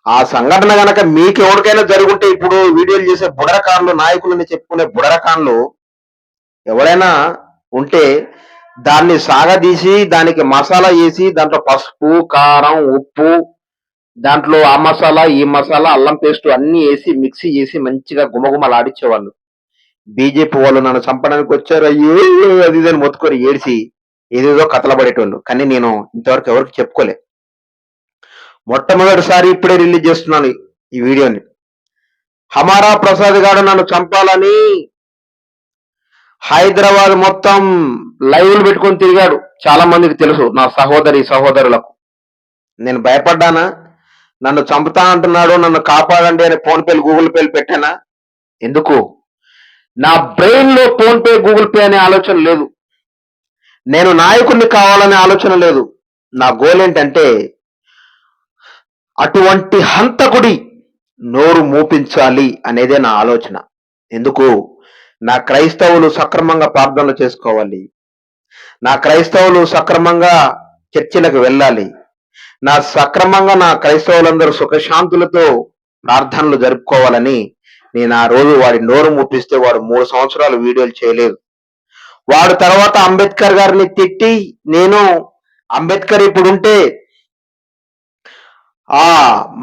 S1: ఆ సంఘటన గనక మీకు ఎవరికైనా జరుగుంటే, ఇప్పుడు వీడియోలు చేసే బుడరకాన్లు, నాయకులని చెప్పుకునే బుడరకాన్లు ఎవరైనా ఉంటే దాన్ని సాగదీసి దానికి మసాలా వేసి దాంట్లో పసుపు, కారం, ఉప్పు, దాంట్లో ఆ మసాలా, ఈ మసాలా, అల్లం పేస్ట్ అన్ని వేసి మిక్సీ చేసి మంచిగా గుమగుమలాడిచ్చేవాళ్ళు. బీజేపీ వాళ్ళు నన్ను చంపడానికి వచ్చారు, అయ్యో అది ఇదని మొత్తుకొని ఏడిసి ఏదేదో కథలబడేటోళ్ళు. కానీ నేను ఇంతవరకు ఎవరికి చెప్పుకోలే. మొట్టమొదటిసారి ఇప్పుడే రిలీజ్ చేస్తున్నాను ఈ వీడియోని. హమారా ప్రసాద్ గారు నన్ను చంపాలని హైదరాబాద్ మొత్తం లైవ్లు పెట్టుకొని తిరిగాడు. చాలా మందికి తెలుసు, నా సహోదరులకు. నేను భయపడ్డానా? నన్ను చంపుతా అంటున్నాడు, నన్ను కాపాడండి అని ఫోన్ పేలు, గూగుల్ పేలు పెట్టానా? ఎందుకు? నా బ్రెయిన్ లో ఫోన్ పే, గూగుల్ పే అనే ఆలోచన లేదు. నేను నాయకుడిని కావాలనే ఆలోచన లేదు. నా గోల్ ఏంటంటే అటువంటి హంతకుడి నోరు మూపించాలి అనేదే నా ఆలోచన. ఎందుకు? నా క్రైస్తవులు సక్రమంగా ప్రార్థనలు చేసుకోవాలి, నా క్రైస్తవులు సక్రమంగా చర్చిలకు వెళ్ళాలి, నా క్రైస్తవులందరూ సుఖశాంతులతో ప్రార్థనలు జరుపుకోవాలని నేను ఆ రోజు వాడి నోరు మూపిస్తే వాడు 3 సంవత్సరాలు వీడియోలు చేయలేదు. వాడు తర్వాత అంబేద్కర్ గారిని తిట్టి నేను అంబేద్కర్ ఇప్పుడుంటే ఆ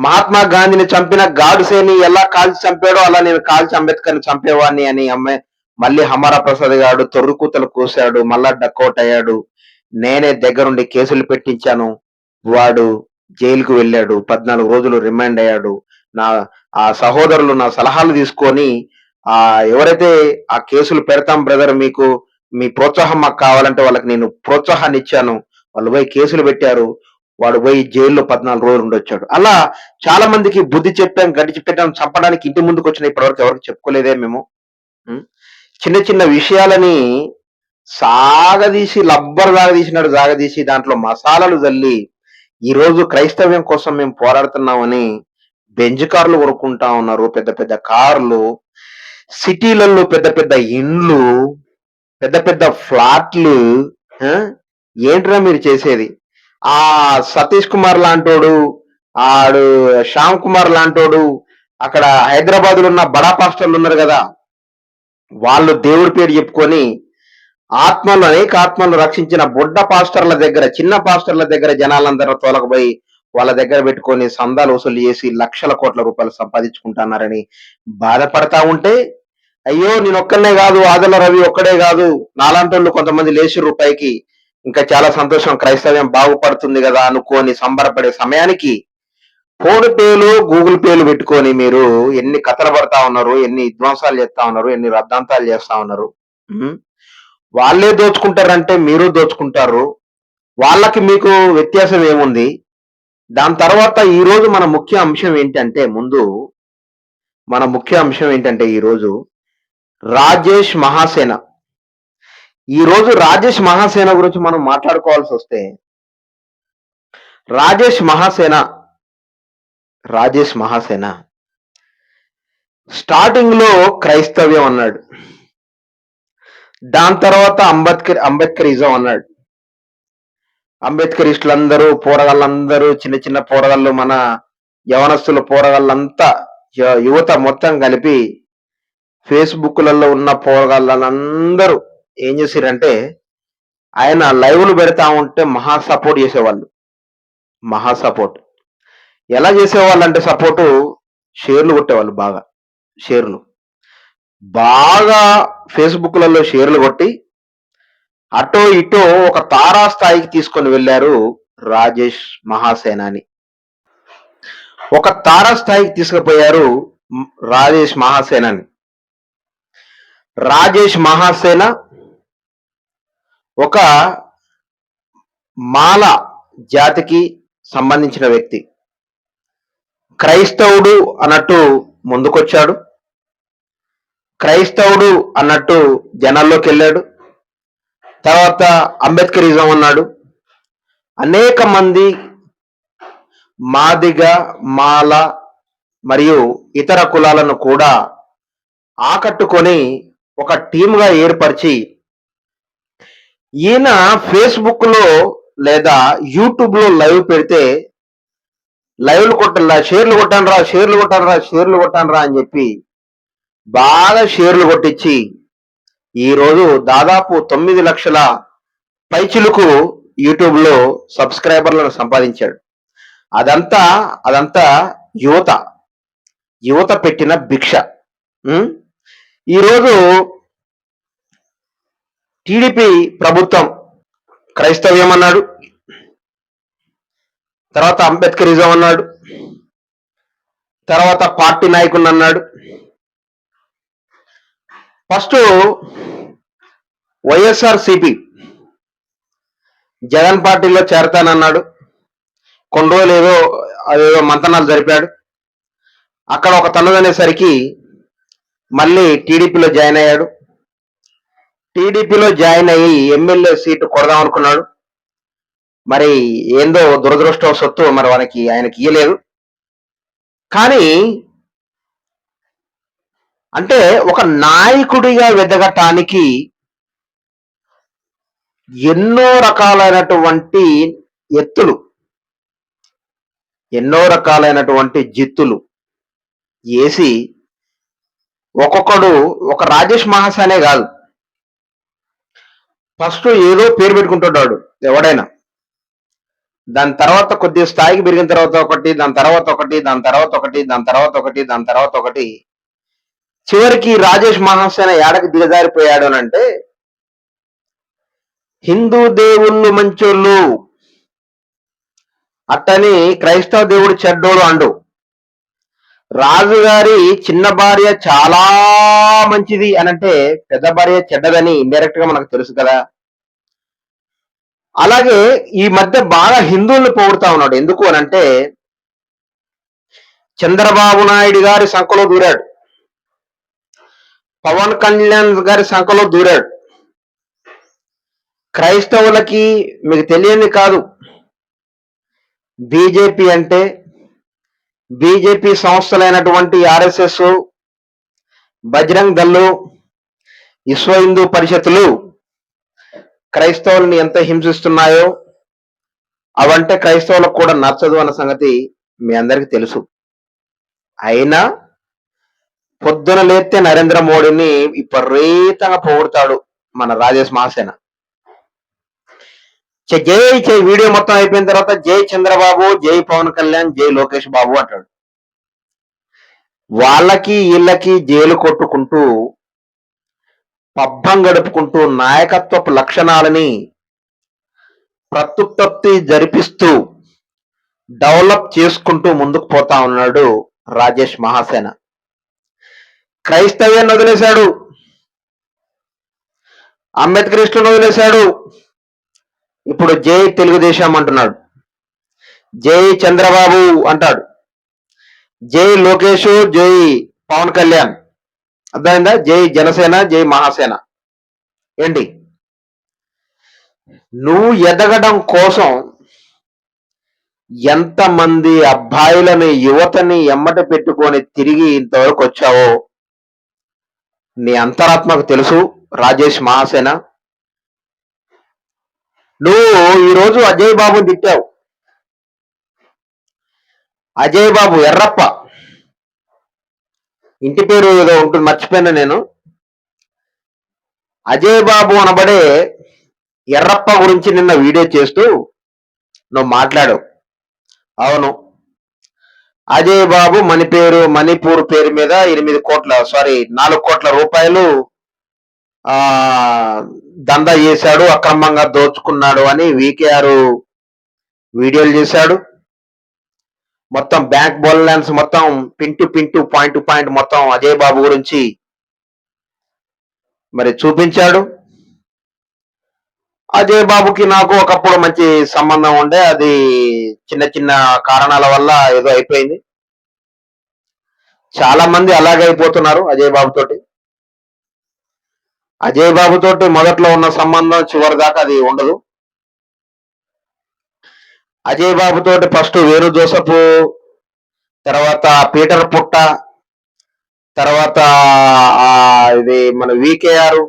S1: మహాత్మా గాంధీని చంపిన గాడ్సేని ఎలా కాల్చి చంపాడో అలా నేను కాల్చి అంబేద్కర్ని చంపేవాడిని అని అమ్మాయి మళ్ళీ హమారా ప్రసాద్ గారు తొర్రుకూతలు కూశాడు, మళ్ళా డక్అవుట్ అయ్యాడు. నేనే దగ్గరుండి కేసులు పెట్టించాను. వాడు జైలుకు వెళ్ళాడు, 14 రోజులు రిమాండ్ అయ్యాడు. నా ఆ సహోదరులు నా సలహాలు తీసుకొని ఎవరైతే ఆ కేసులు పెడతాం బ్రదర్, మీకు మీ ప్రోత్సాహం మాకు కావాలంటే వాళ్ళకి నేను ప్రోత్సాహాన్ని ఇచ్చాను. వాళ్ళు పోయి కేసులు పెట్టారు. వాడు పోయి జైల్లో 14 రోజులు ఉండొచ్చాడు. అలా చాలా మందికి బుద్ధి చెప్పాం, గడిచి పెట్టాం, చంపడానికి ఇంటి ముందుకు వచ్చిన ఇప్పటివరకు ఎవరికి చెప్పుకోలేదే మేము. ఉం? చిన్న చిన్న విషయాలని సాగదీసి లబ్బర్ సాగదీసినాడు, సాగదీసి దాంట్లో మసాలాలు జల్లి ఈ రోజు క్రైస్తవ్యం కోసం మేము పోరాడుతున్నామని బెంజ్ కార్లు కొనుక్కుంటా ఉన్నారు, పెద్ద పెద్ద కార్లు, సిటీలలో పెద్ద పెద్ద ఇండ్లు, పెద్ద పెద్ద ఫ్లాట్లు. ఆ? ఏంట్రా మీరు చేసేది? ఆ సతీష్ కుమార్ లాంటోడు, ఆడు శ్యామ్ కుమార్ లాంటోడు, అక్కడ హైదరాబాద్ లో ఉన్న బడా పాస్టర్లు ఉన్నారు కదా, వాళ్ళు దేవుడి పేరు చెప్పుకొని ఆత్మలు, అనేక ఆత్మలను రక్షించిన బుడ్డ పాస్టర్ల దగ్గర, చిన్న పాస్టర్ల దగ్గర జనాలందరూ తోలకపోయి వాళ్ళ దగ్గర పెట్టుకొని సందాలు వసూలు చేసి లక్షల కోట్ల రూపాయలు సంపాదించుకుంటున్నారని బాధపడతా ఉంటే, అయ్యో నేను ఒక్కనే కాదు, ఆదల రవి ఒక్కడే కాదు, నాలాంటి కొంతమంది లేచి రూపాయికి ఇంకా చాలా సంతోషం, క్రైస్తవ్యం బాగుపడుతుంది కదా అనుకోని సంబరపడే సమయానికి ఫోన్ పేలు, గూగుల్ పేలు పెట్టుకొని మీరు ఎన్ని కథలు పడతా ఉన్నారు, ఎన్ని విధ్వంసాలు చేస్తా ఉన్నారు, ఎన్ని రద్దాంతాలు చేస్తా ఉన్నారు. వాళ్ళే దోచుకుంటారంటే మీరు దోచుకుంటారు. వాళ్ళకి మీకు వ్యత్యాసం ఏముంది? దాని తర్వాత ఈ రోజు మన ముఖ్య అంశం ఏంటంటే ఈరోజు రాజేష్ మహాసేన. ఈ రోజు రాజేష్ మహాసేన గురించి మనం మాట్లాడుకోవాల్సి వస్తే, రాజేష్ మహాసేన స్టార్టింగ్ లో క్రైస్తవ్యం అన్నాడు, దాని తర్వాత అంబేద్కరిజం అన్నాడు. అంబేద్కరిస్టులందరూ, పోరగాళ్ళందరూ, చిన్న చిన్న పోరగాళ్ళు, మన యవనస్తుల పోరగాళ్ళంతా, యువత మొత్తం కలిపి ఫేస్బుక్లలో ఉన్న పోరగాళ్ళందరూ ఏం చేసిరంటే, ఆయన లైవ్లు పెడతా ఉంటే మహా సపోర్ట్ చేసేవాళ్ళు. మహా సపోర్ట్ ఎలా చేసేవాళ్ళు అంటే, సపోర్టు షేర్లు కొట్టేవాళ్ళు, బాగా ఫేస్బుక్లలో షేర్లు కొట్టి అటో ఇటో ఒక తారా స్థాయికి తీసుకొని వెళ్ళారు రాజేష్ మహాసేనాని. ఒక తారా స్థాయికి తీసుకుపోయారు రాజేష్ మహాసేనాని. రాజేష్ మహాసేన ఒక మాల జాతికి సంబంధించిన వ్యక్తి. క్రైస్తవుడు అన్నట్టు ముందుకొచ్చాడు, క్రైస్తవుడు అన్నట్టు జనాల్లోకి వెళ్ళాడు. తర్వాత అంబేద్కరిజం అన్నాడు. అనేక మంది మాదిగ, మాల మరియు ఇతర కులాలను కూడా ఆకట్టుకొని ఒక టీమ్గా ఏర్పరిచి, ఈయన ఫేస్బుక్ లో లేదా యూట్యూబ్ లో లైవ్ పెడితే షేర్లు కొట్టానరా అని చెప్పి బాగా షేర్లు కొట్టించి ఈరోజు దాదాపు 9 లక్షల పైచిలుకు యూట్యూబ్ లో సబ్స్క్రైబర్లను సంపాదించాడు. అదంతా యువత పెట్టిన భిక్ష. ఈరోజు టీడీపీ ప్రభుత్వం క్రైస్తవ్యం అన్నాడు, తర్వాత అంబేద్కరిజం అన్నాడు, తర్వాత పార్టీ నాయకుడిని అన్నాడు. ఫస్ట్ వైఎస్ఆర్సిపి జగన్ పార్టీలో చేరతానన్నాడు. కొన్ని రోజులు అదేదో మంతనాలు జరిపాడు. అక్కడ ఒక తన్నుదనేసరికి మళ్ళీ టీడీపీలో జాయిన్ అయ్యాడు. టీడీపీలో జాయిన్ అయ్యి ఎమ్మెల్యే సీటు కొడదాం అనుకున్నాడు. మరి ఏందో దురదృష్టవశత్తు మరి ఆయనకి ఇయ్యలేదు. కానీ అంటే ఒక నాయకుడిగా వెదగటానికి ఎన్నో రకాలైనటువంటి ఎత్తులు, ఎన్నో రకాలైనటువంటి జిత్తులు వేసి ఒక్కొక్కడు, ఒక రాజేష్ మహాసేనే కాదు, ఫస్ట్ ఏదో పేరు పెట్టుకుంటున్నాడు ఎవడైనా. దాని తర్వాత కొద్ది స్థాయికి పెరిగిన తర్వాత ఒకటి, దాని తర్వాత ఒకటి, దాని తర్వాత ఒకటి, దాని తర్వాత ఒకటి, దాని తర్వాత ఒకటి, చివరికి రాజేష్ మహాసేన ఏడకి దిగజారిపోయాడు అని అంటే, హిందూ దేవుళ్ళు మంచోళ్ళు అట్టని క్రైస్తవ దేవుడు చెడ్డోడు అండు. రాజుగారి చిన్న భార్య చాలా మంచిది అని అంటే పెద్ద భార్య చెడ్డదని ఇండైరెక్ట్ గా మనకు తెలుసు కదా. అలాగే ఈ మధ్య బాగా హిందువుల్ని పొగుడుతా ఉన్నాడు. ఎందుకు అని అంటే, చంద్రబాబు నాయుడు గారి సంఖలో దూరాడు, పవన్ కళ్యాణ్ గారి సంఖలో దూరాడు. క్రైస్తవులకి మీకు తెలియని కాదు, బీజేపీ అంటే, బీజేపీ సంస్థలైనటువంటి ఆర్ఎస్ఎస్, బజరంగ్ దళ్ళు, విశ్వ హిందూ పరిషత్తులు క్రైస్తవుల్ని ఎంత హింసిస్తున్నాయో అవంటే క్రైస్తవులకు కూడా నచ్చదు అన్న సంగతి మీ అందరికీ తెలుసు. అయినా పొద్దున లేస్తే నరేంద్ర మోడీని విపరీతంగా పొగుడుతాడు మన రాజేష్ మహాసేన. జై వీడియో మొత్తం అయిపోయిన తర్వాత జై చంద్రబాబు, జై పవన్ కళ్యాణ్, జై లోకేష్ బాబు అంటాడు. వాళ్ళకి వీళ్ళకి జైలు కొట్టుకుంటూ పబ్బం గడుపుకుంటూ నాయకత్వపు లక్షణాలని ప్రత్యుత్పత్తి జరిపిస్తూ డెవలప్ చేసుకుంటూ ముందుకు పోతా ఉన్నాడు రాజేష్ మహాసేన. క్రైస్తవ్యాన్ని వదిలేశాడు, అంబేద్కరిస్టులను వదిలేశాడు, ఇప్పుడు జై తెలుగుదేశం అంటున్నాడు, జై చంద్రబాబు అంటాడు, జై లోకేష్, జై పవన్ కళ్యాణ్. అర్థమైందా? జై జనసేన, జై మహాసేన. ఏంటి నువ్వు ఎదగడం కోసం ఎంతమంది అబ్బాయిలని, యువతని ఎమ్మట పెట్టుకొని తిరిగి ఇంతవరకు వచ్చావో నీ అంతరాత్మకు తెలుసు రాజేష్ మహాసేన. నువ్వు ఈరోజు అజయ్ బాబుని తిట్టావు. అజయ్ బాబు ఎర్రప్ప ఇంటి పేరు ఏదో ఉంటుంది, మర్చిపోయినా నేను. అజయ్ బాబు అనబడే ఎర్రప్ప గురించి నిన్న వీడియో చేస్తూ నువ్వు మాట్లాడావు. అవును, అజయ్ బాబు మణిపూర్ పేరు మీద 4 కోట్ల రూపాయలు దందా చేశాడు, అక్రమంగా దోచుకున్నాడు అని వీకేఆర్ వీడియోలు చేశాడు. మొత్తం బ్యాంక్ బ్యాలెన్స్ మొత్తం పింటు పాయింట్ మొత్తం అజయ్ బాబు గురించి మరి చూపించాడు. అజయ్ బాబుకి నాకు ఒకప్పుడు మంచి సంబంధం ఉండే, అది చిన్న చిన్న కారణాల వల్ల ఏదో అయిపోయింది. చాలా మంది అలాగే అయిపోతున్నారు అజయ్ బాబు తోటి. అజయ్ బాబు తోటి మొదట్లో ఉన్న సంబంధం చివరి దాకా అది ఉండదు. అజయ్ బాబు తోటి ఫస్ట్ వేణు జోసెఫ్, తర్వాత పీటర్ పుట్ట, తర్వాత ఇది మన వీకేఆర్,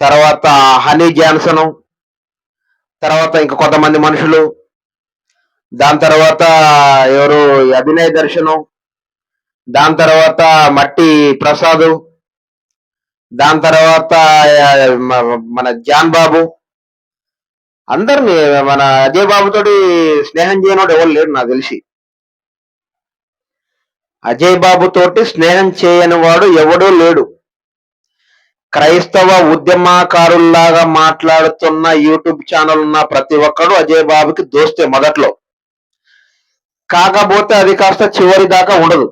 S1: తర్వాత హనీ జాన్సన్, తర్వాత ఇంకా కొంతమంది మనుషులు, దాని తర్వాత ఎవరు అభినయ్ దర్శనం, దాని తర్వాత మట్టి ప్రసాద్, దాని తర్వాత మన జాన్ బాబు, అందరినీ మన అజయ్ బాబు తోటి స్నేహం చేయనోడు ఎవరు లేడు నాకు తెలిసి. అజయ్ బాబు తోటి స్నేహం చేయని వాడు ఎవడూ లేడు. క్రైస్తవ ఉద్యమకారుల్లాగా మాట్లాడుతున్న యూట్యూబ్ ఛానల్ ఉన్న ప్రతి ఒక్కడు అజయ్ బాబుకి దోస్తే మొదట్లో. కాకపోతే అది కాస్త చివరి దాకా ఉండదు.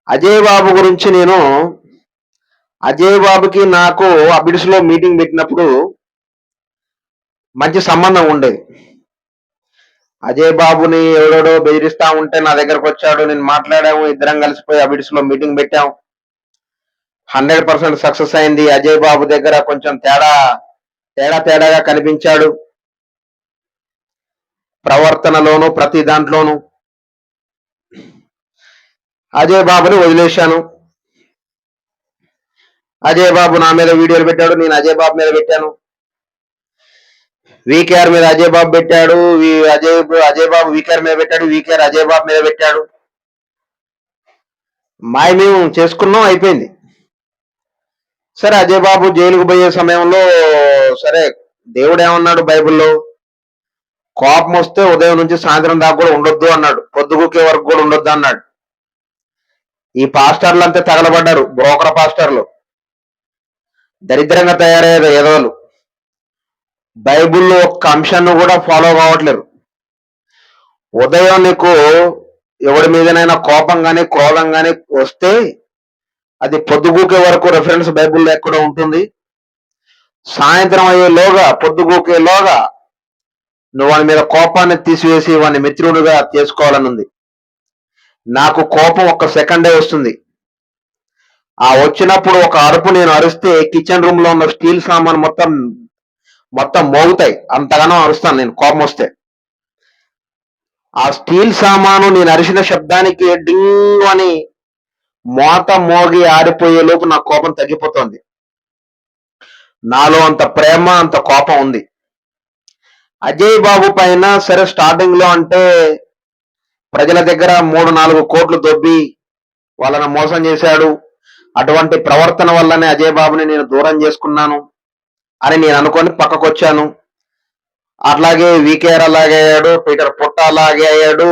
S1: అజయ్ బాబు గురించి నేను అజయ్ బాబుకి నాకు అబిడ్స్ లో మీటింగ్ పెట్టినప్పుడు మంచి సంబంధం ఉండేది. అజయ్ బాబుని ఎవడో బెదిరిస్తా ఉంటే నా దగ్గరకు వచ్చాడు, నేను మాట్లాడాము, ఇద్దరం కలిసిపోయి అబిడ్స్ లో మీటింగ్ పెట్టాం. 100% సక్సెస్ అయింది. అజయ్ బాబు దగ్గర కొంచెం తేడాగా కనిపించాడు, ప్రవర్తనలోను ప్రతి దాంట్లోనూ. అజయ్ బాబుని వదిలేశాను. అజయ్ బాబు నా మీద వీడియోలు పెట్టాడు, నేను అజయ్ బాబు మీద పెట్టాను. వీకేఆర్ మీద అజయ్ బాబు పెట్టాడు, అజయ్ బాబు వీకేఆర్ మీద పెట్టాడు, వీకేఆర్ అజయ్ బాబు మీద పెట్టాడు. మేము చేసుకున్నాం, అయిపోయింది. సరే, అజయ్ బాబు జైలుకు పోయే సమయంలో సరే దేవుడు ఏమన్నాడు బైబిల్లో, కోపం వస్తే ఉదయం నుంచి సాయంత్రం దాకా కూడా ఉండొద్దు అన్నాడు, పొద్దుగుకే వరకు కూడా ఉండొద్దు అన్నాడు. ఈ పాస్టర్లు అంతా తగలబడ్డారు, బ్రోకర్ పాస్టర్లు, దరిద్రంగా తయారయ్యారు ఎదవలు. బైబిల్లో ఒక్క అంశాన్ని కూడా ఫాలో కావట్లేరు. ఉదయం నీకు ఎవడి మీదనైనా కోపం కానీ క్రోధం కానీ వస్తే అది పొద్దుగూకే వరకు రెఫరెన్స్ బైబిల్లో ఎక్కడో ఉంటుంది. సాయంత్రం అయ్యేలోగా, పొద్దుగూకేలోగా నువ్వు వాని మీద కోపాన్ని తీసివేసి వాడిని మిత్రుడిగా చేసుకోవాలని ఉంది. నాకు కోపం ఒక్క సెకండే వస్తుంది. ఆ వచ్చినప్పుడు ఒక అరుపు నేను అరిస్తే కిచెన్ రూమ్ లో ఉన్న స్టీల్ సామాన్ మొత్తం మోగుతాయి, అంతగానో అరుస్తాను నేను కోపం వస్తే. ఆ స్టీల్ సామాను నేను అరిసిన శబ్దానికి డింగ్ అని మోత మోగి ఆరిపోయే లోపు నా కోపం తగ్గిపోతుంది. నాలో అంత ప్రేమ, అంత కోపం ఉంది. అజయ్ బాబు పైన సరే స్టార్టింగ్ లో అంటే ప్రజల దగ్గర 3-4 కోట్లు దొబ్బి వాళ్ళని మోసం చేశాడు, అటువంటి ప్రవర్తన వల్లనే అజయ్ బాబుని నేను దూరం చేసుకున్నాను అని నేను అనుకొని పక్కకు వచ్చాను. అట్లాగే వికేఆర్ అలాగే అయ్యాడు, పీటర్ పుట్ట అలాగే అయ్యాడు,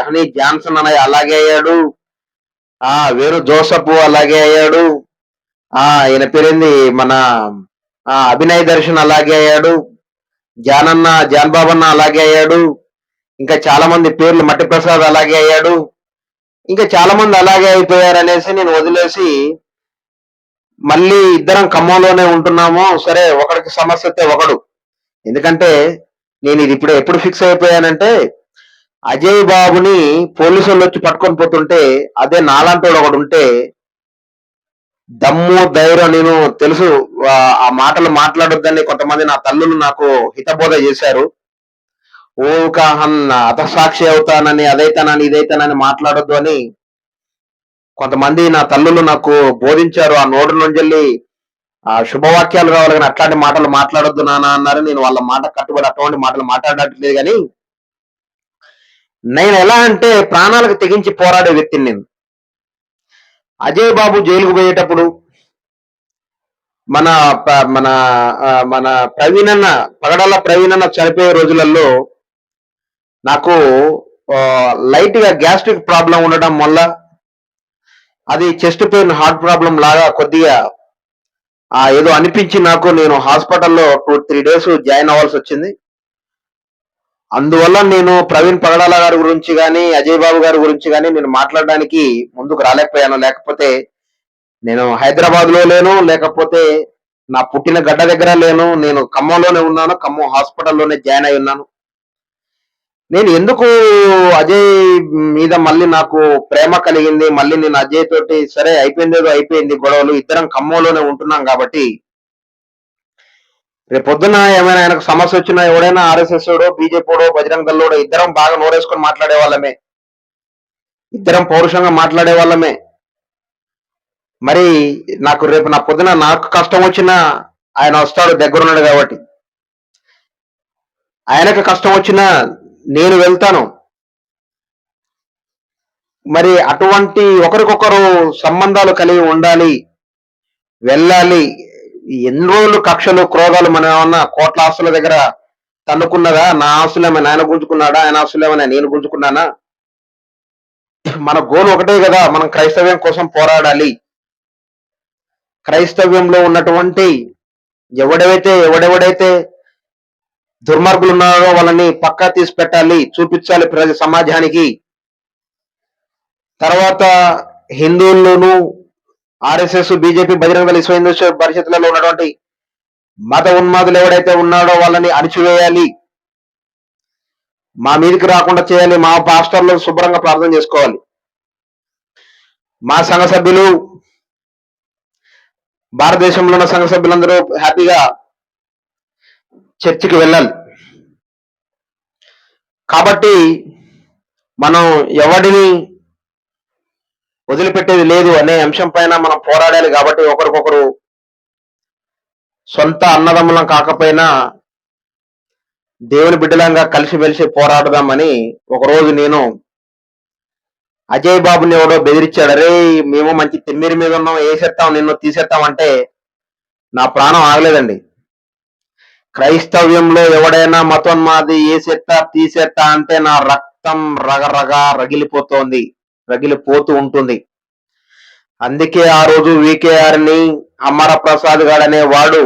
S1: హనీ జాన్సన్ అలాగే అయ్యాడు, వేరు జోసఫ్ అలాగే అయ్యాడు, ఈయన పేరేంది మన అభినయ్ దర్శన్ అలాగే అయ్యాడు, జాన్ బాబన్న అలాగే అయ్యాడు, ఇంకా చాలా మంది పేర్లు, మట్టి ప్రసాద్ అలాగే అయ్యాడు, ఇంకా చాలా మంది అలాగే అయిపోయారు అనేసి నేను వదిలేసి మళ్ళీ ఇద్దరం ఖమ్మంలోనే ఉంటున్నాము. సరే ఒకడికి సమస్య అయితే ఒకడు, ఎందుకంటే నేను ఇది ఎప్పుడు ఫిక్స్ అయిపోయానంటే అజయ్ బాబుని పోలీసులు వచ్చి పట్టుకొని పోతుంటే అదే నాలాంటి ఒకడు ఉంటే దమ్ము ధైర్యం, నేను తెలుసు ఆ మాటలు మాట్లాడొద్దని కొంతమంది నా తల్లులు నాకు హితబోధ చేశారు. హతసాక్షి అవుతానని, అదైతానని ఇదైతానని మాట్లాడొద్దు అని కొంతమంది నా తల్లులు నాకు బోధించారు. ఆ నోటి నుంచి శుభవాక్యాలు రావాలి కానీ అట్లాంటి మాటలు మాట్లాడొద్దు నాన్న అన్నారు. నేను వాళ్ళ మాట కట్టుబడి అటువంటి మాటలు మాట్లాడట్లేదు. కానీ నేను ఎలా అంటే ప్రాణాలకు తెగించి పోరాడే వ్యక్తిని నేను. అజయ్ బాబు జైలుకు పోయేటప్పుడు మన మన మన ప్రవీణన్న, పగడాల ప్రవీణన్న చనిపోయే రోజులలో నాకు లైట్ గా గ్యాస్ట్రిక్ ప్రాబ్లం ఉండడం వల్ల అది చెస్ట్ పెయిన్, హార్ట్ ప్రాబ్లం లాగా కొద్దిగా ఏదో అనిపించి నాకు నేను హాస్పిటల్లో 2-3 డేస్ జాయిన్ అవ్వాల్సి వచ్చింది. అందువల్ల నేను ప్రవీణ్ పగడాల గారి గురించి కానీ అజయ్ బాబు గారి గురించి కానీ నేను మాట్లాడడానికి ముందుకు రాలేకపోయాను. లేకపోతే నేను హైదరాబాద్ లో లేను, లేకపోతే నా పుట్టిన గడ్డ దగ్గర లేను, నేను ఖమ్మంలోనే ఉన్నాను, ఖమ్మం హాస్పిటల్లోనే జాయిన్ అయి ఉన్నాను. నేను ఎందుకు అజయ్ మీద మళ్ళీ నాకు ప్రేమ కలిగింది, మళ్ళీ నేను అజయ్ తోటి సరే అయిపోయిందేదో అయిపోయింది గొడవలు, ఇద్దరం ఖమ్మంలోనే ఉంటున్నాం కాబట్టి రేపొద్దున ఏమైనా ఆయనకు సమస్య వచ్చినా ఎవడైనా ఆర్ఎస్ఎస్డో, బీజేపీడో, బజరంగ దళోడో ఇద్దరం బాగా నోరేసుకొని మాట్లాడే వాళ్ళమే, ఇద్దరం పౌరుషంగా మాట్లాడే వాళ్ళమే. మరి నాకు రేపు నా పొద్దున నాకు కష్టం వచ్చినా ఆయన వస్తాడు, దగ్గరున్నాడు కాబట్టి. ఆయనకు కష్టం వచ్చినా నేను వెళ్తాను. మరి అటువంటి ఒకరికొకరు సంబంధాలు కలిగి ఉండాలి, వెళ్ళాలి. ఎన్ని రోజులు కక్షలు క్రోధాలు, మనం ఏమన్నా కోట్ల ఆస్తుల దగ్గర తన్నుకున్నదా? నా ఆస్తులు ఏమైనా ఆయన గుంజుకున్నాడా, ఆయన ఆస్తులు ఏమైనా నేను గుంజుకున్నానా? మన గోల్ ఒకటే కదా, మనం క్రైస్తవ్యం కోసం పోరాడాలి. క్రైస్తవ్యంలో ఉన్నటువంటి ఎవడెవడైతే దుర్మార్గులు ఉన్నారో వాళ్ళని పక్కా తీసి పెట్టాలి, చూపించాలి సమాజానికి. తర్వాత హిందువుల్లోనూ ఆర్ఎస్ఎస్, బీజేపీ, బజరంగ దళ, విశ్వ హిందూ పరిషత్లలో ఉన్నటువంటి మత ఉన్మాదులు ఎవడైతే ఉన్నాడో వాళ్ళని అణిచివేయాలి, మా మీదకి రాకుండా చేయాలి. మా పాస్టర్లు శుభ్రంగా ప్రార్థన చేసుకోవాలి. మా సంఘ సభ్యులు, భారతదేశంలో ఉన్న సంఘ సభ్యులందరూ హ్యాపీగా చర్చికి వెళ్ళాలి. కాబట్టి మనం ఎవడిని వదిలిపెట్టేది లేదు అనే అంశం పైన మనం పోరాడాలి. కాబట్టి ఒకరికొకరు సొంత అన్నదమ్ములం కాకపోయినా దేవుని బిడ్డలంగా కలిసిమెలిసి పోరాడదామని ఒకరోజు నేను అజయ్ బాబుని ఎవడో బెదిరించాడు. అరే మేము మంచి తిమ్మిరి మీద ఉన్నాం, వేసేస్తాం, నిన్ను తీసేస్తాం అంటే నా ప్రాణం ఆగలేదండి. క్రైస్తవ్యంలో ఎవడైనా మతోన్మాది ఏసెత్తా తీసేత్తా అంటే నా రక్తం రగరగ రగిలిపోతూ ఉంటుంది. అందుకే ఆ రోజు వికేఆర్ని అమర ప్రసాద్ గాడనే వాడు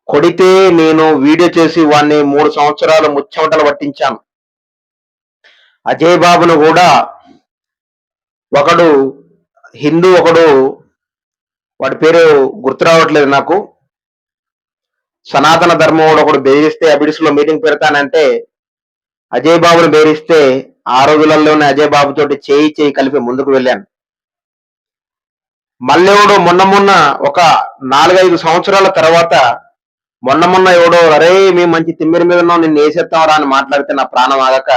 S1: కొడితే నేను వీడియో చేసి వాడిని 3 సంవత్సరాలు ముచ్చెమటలు పట్టించాను. అజయ్ బాబును కూడా ఒకడు హిందూ, ఒకడు వాడి పేరు గుర్తు రావట్లేదు నాకు, సనాతన ధర్మం ఒకడు బెదిరిస్తే అబిడ్స్లో మీటింగ్ పెడతానంటే అజయ్ బాబుని బెదిరిస్తే ఆ రోజులలోనే అజయ్ బాబు తోటి చేయి కలిపి ముందుకు వెళ్ళాను. మళ్ళీ ఎవడో మొన్న ఒక 4-5 సంవత్సరాల తర్వాత మొన్న ఎవడో అరే మేము మంచి తిమ్మిరి మీద ఉన్నాం నిన్ను వేసేస్తామరా అని మాట్లాడితే నా ప్రాణం ఆగక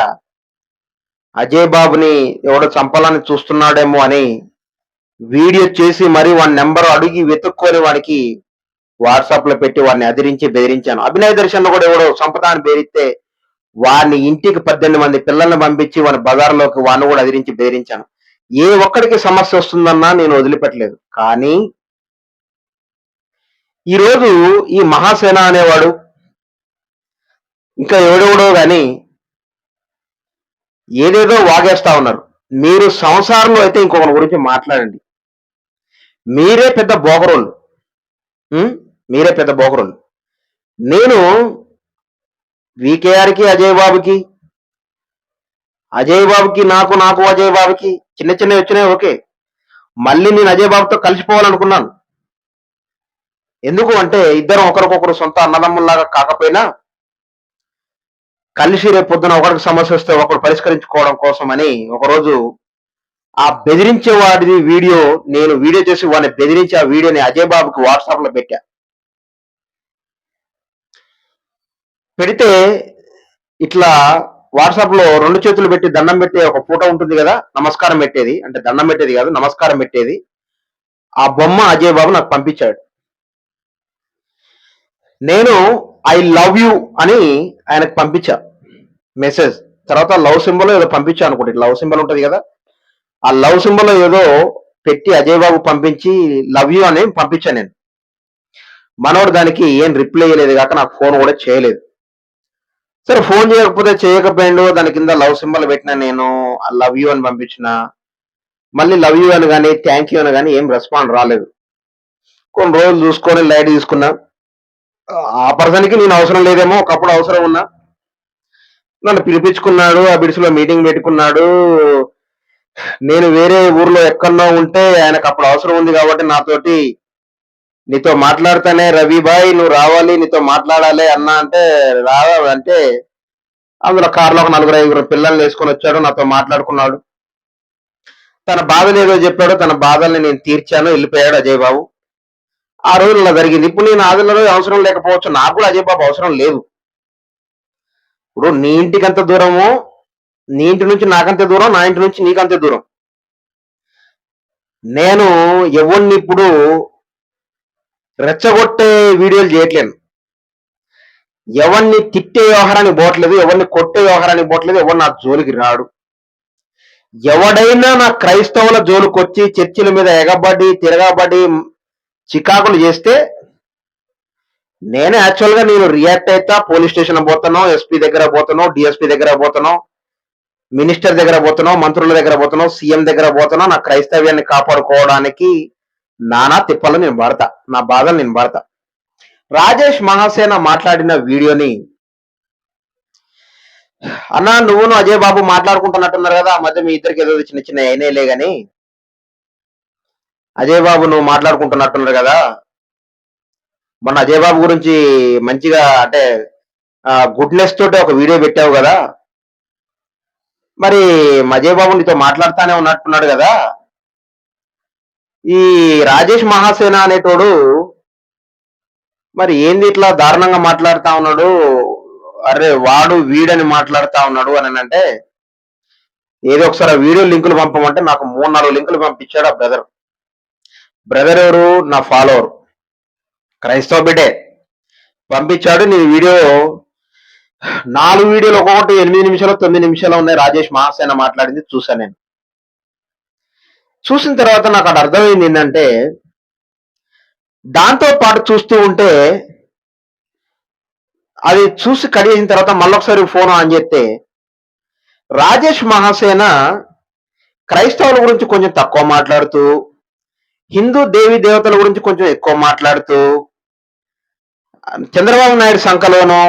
S1: అజయ్ బాబుని ఎవడో చంపాలని చూస్తున్నాడేమో అని వీడియో చేసి మరి వాడి నెంబర్ అడిగి వెతుక్కొని వాడికి వాట్సాప్ లో పెట్టి వాడిని అదిరించి బెదిరించాను. అభినయ్ దర్శన్ కూడా ఎవడో సంపదాన్ని బెదిరిస్తే వాడిని ఇంటికి 18 మంది పిల్లల్ని పంపించి వాడి బజార్లోకి వాడిని కూడా అదిరించి బెదిరించాను. ఏ ఒక్కడికి సమస్య వస్తుందన్నా నేను వదిలిపెట్టలేదు. కానీ ఈరోజు ఈ మహాసేన అనేవాడు ఇంకా ఎవడెవడో గాని ఏదేదో వాగేస్తా ఉన్నారు. మీరు సంసారంలో అయితే ఇంకొకరి గురించి మాట్లాడండి, మీరే పెద్ద బోకరోళ్ళు. మీరే పెద్ద బోకరోళ్ళు. నేను వికేఆర్కి అజయ్ బాబుకి నాకు అజయ్ బాబుకి చిన్నవి వచ్చినాయి, ఓకే. మళ్ళీ నేను అజయ్ బాబుతో కలిసిపోవాలనుకున్నాను. ఎందుకు అంటే ఇద్దరం ఒకరికొకరు సొంత అన్నదమ్ముల్లాగా కాకపోయినా కలిసి రేపు పొద్దున ఒకరికి సమస్య వస్తే ఒకరు పరిష్కరించుకోవడం కోసం అని ఒకరోజు ఆ బెదిరించే వాడి వీడియో నేను వీడియో చేసి వాడిని బెదిరించి ఆ వీడియోని అజయ్ బాబుకి వాట్సాప్ లో పెడితే ఇట్లా వాట్సాప్ లో 2 చేతులు పెట్టి దండం పెట్టే ఒక ఫోటో ఉంటుంది కదా, నమస్కారం పెట్టేది, అంటే దండం పెట్టేది కాదు నమస్కారం పెట్టేది, ఆ బొమ్మ అజయ్ బాబు నాకు పంపించాడు. నేను ఐ లవ్ యూ అని ఆయనకు పంపించా మెసేజ్. తర్వాత లవ్ సింబల్ ఏదో పంపించా అనుకోండి, లవ్ సింబల్ ఉంటది కదా, ఆ లవ్ సింబల్ ఏదో పెట్టి అజయ్ బాబు పంపించి లవ్ యూ అని పంపించా నేను. మనోడు దానికి ఏం రిప్లై చేయలేదు కాక నాకు ఫోన్ కూడా చేయలేదు. సరే ఫోన్ చేయకపోయిండు, దాని కింద లవ్ సింబల్ పెట్టినా, నేను లవ్ యూ అని పంపించిన, మళ్ళీ లవ్ యూ అని కానీ థ్యాంక్ యూ అని కానీ ఏం రెస్పాండ్ రాలేదు. కొన్ని రోజులు చూసుకొని లైట్ తీసుకున్నా. ఆ పర్సన్కి నేను అవసరం లేదేమో, ఒకప్పుడు అవసరం ఉన్నా, నన్ను పిలిపించుకున్నాడు, ఆ బిడ్స్లో మీటింగ్ పెట్టుకున్నాడు. నేను వేరే ఊర్లో ఎక్కడో ఉంటే ఆయనకు అప్పుడు అవసరం ఉంది కాబట్టి నాతోటి నీతో మాట్లాడితేనే రవి బాయ్ నువ్వు రావాలి నీతో మాట్లాడాలి అన్నా అంటే రావాలంటే అందులో కారులో ఒక 4-5 పిల్లల్ని వేసుకొని వచ్చాడు, నాతో మాట్లాడుకున్నాడు, తన బాధలు ఏదో చెప్పాడు, తన బాధల్ని నేను తీర్చాను, వెళ్ళిపోయాడు అజయ్ బాబు. ఆ రోజు ఇలా జరిగింది. ఇప్పుడు నేను ఆదిలో అవసరం లేకపోవచ్చు, నాకు కూడా అజయ్ బాబు అవసరం లేదు. ఇప్పుడు నీ ఇంటికి అంత దూరము, నీ ఇంటి నుంచి నాకంతే దూరం, నా ఇంటి నుంచి నీకంతే దూరం. నేను ఎవరిని ఇప్పుడు రెచ్చగొట్టే వీడియోలు చేయట్లేను, ఎవరిని తిట్టే వ్యవహారానికి పోవట్లేదు, ఎవరిని కొట్టే వ్యవహారానికి పోవట్లేదు, ఎవరు నా జోలికి రాడు. ఎవడైనా నా క్రైస్తవుల జోలికి వచ్చి చర్చిల మీద ఎగబడి తిరగబడి చికాకులు చేస్తే నేనే యాక్చువల్గా నేను రియాక్ట్ అవుతా, పోలీస్ స్టేషన్ పోతాను, ఎస్పీ దగ్గర పోతాను, డిఎస్పీ దగ్గర పోతాను, మినిస్టర్ దగ్గర పోతాను, మంత్రుల దగ్గర పోతాను, సీఎం దగ్గర పోతాను. నా క్రైస్తవ్యాన్ని కాపాడుకోవడానికి నానా తిప్పలు నేను పడతా, నా బాధలు నేను పడతా. రాజేష్ మహాసేన మాట్లాడిన వీడియోని అన్నా నువ్వును అజయ్ బాబు మాట్లాడుకుంటున్నట్టున్నారు కదా, ఆ మధ్య మీ ఇద్దరికి ఏదో చిన్న అయినాయిలే గాని అజయ్ బాబు నువ్వు మాట్లాడుకుంటున్నట్టున్నారు కదా, మొన్న అజయ్ బాబు గురించి మంచిగా అంటే గుడ్నెస్ తోటి ఒక వీడియో పెట్టావు కదా, మరి అజయ్ బాబు నీతో మాట్లాడుతానే ఉన్నట్టున్నాడు కదా, ఈ రాజేష్ మహాసేన అనేటోడు మరి ఏంది ఇట్లా దారుణంగా మాట్లాడుతా ఉన్నాడు, అరే వాడు వీడని మాట్లాడుతా ఉన్నాడు అని అంటే ఏదో ఒకసారి ఆ వీడియో లింకులు పంపమంటే నాకు 3-4 లింకులు పంపించాడు ఆ బ్రదర్ ఎవరు, నా ఫాలోవర్, క్రైస్తవ బిడ్డే పంపించాడు. నీ వీడియో 4 వీడియోలు ఒక్కొక్కటి 8 నిమిషాలు 9 నిమిషాలు ఉన్నాయి, రాజేష్ మహాసేన మాట్లాడింది చూసాను. నేను చూసిన తర్వాత నాకు అక్కడ అర్థమైంది ఏంటంటే దాంతో పాటు చూస్తూ ఉంటే అది చూసి కడిగేసిన తర్వాత మళ్ళొకసారి ఫోన్ ఆన్ చేస్తే రాజేష్ మహాసేన క్రైస్తవుల గురించి కొంచెం తక్కువ మాట్లాడుతూ, హిందూ దేవి దేవతల గురించి కొంచెం ఎక్కువ మాట్లాడుతూ, చంద్రబాబు నాయుడు సంఖలోను,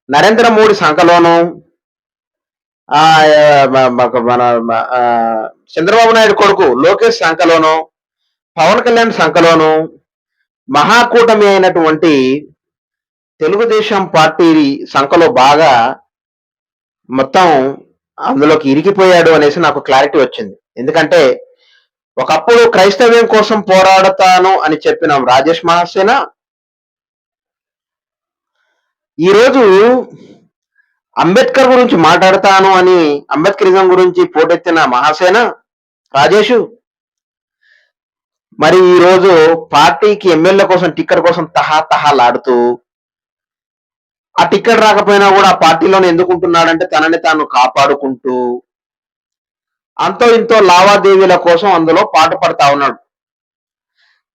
S1: నరేంద్ర మోడీ సంఖలోను, చంద్రబాబు నాయుడు కొడుకు లోకేష్ సంఖలోను, పవన్ కళ్యాణ్ సంఖలోను, మహాకూటమి అయినటువంటి తెలుగుదేశం పార్టీ సంఖలో బాగా మొత్తం అందులోకి ఇరికిపోయాడు అనేసి నాకు క్లారిటీ వచ్చింది. ఎందుకంటే ఒకప్పుడు క్రైస్తవ్యం కోసం పోరాడతాను అని చెప్పిన రాజేష్ మహాసేన ఈరోజు అంబేద్కర్ గురించి మాట్లాడతాను అని అంబేద్కరిజం గురించి పోటెత్తిన మహాసేన రాజేష్ మరి ఈరోజు పార్టీకి ఎమ్మెల్యే కోసం టికెట్ కోసం తహాలాడుతూ, ఆ టికెట్ రాకపోయినా కూడా ఆ పార్టీలోనే ఎందుకుంటున్నాడంటే తనని తాను కాపాడుకుంటూ అంతో ఇంతో లావాదేవీల కోసం అందులో పాటు పడతా ఉన్నాడు.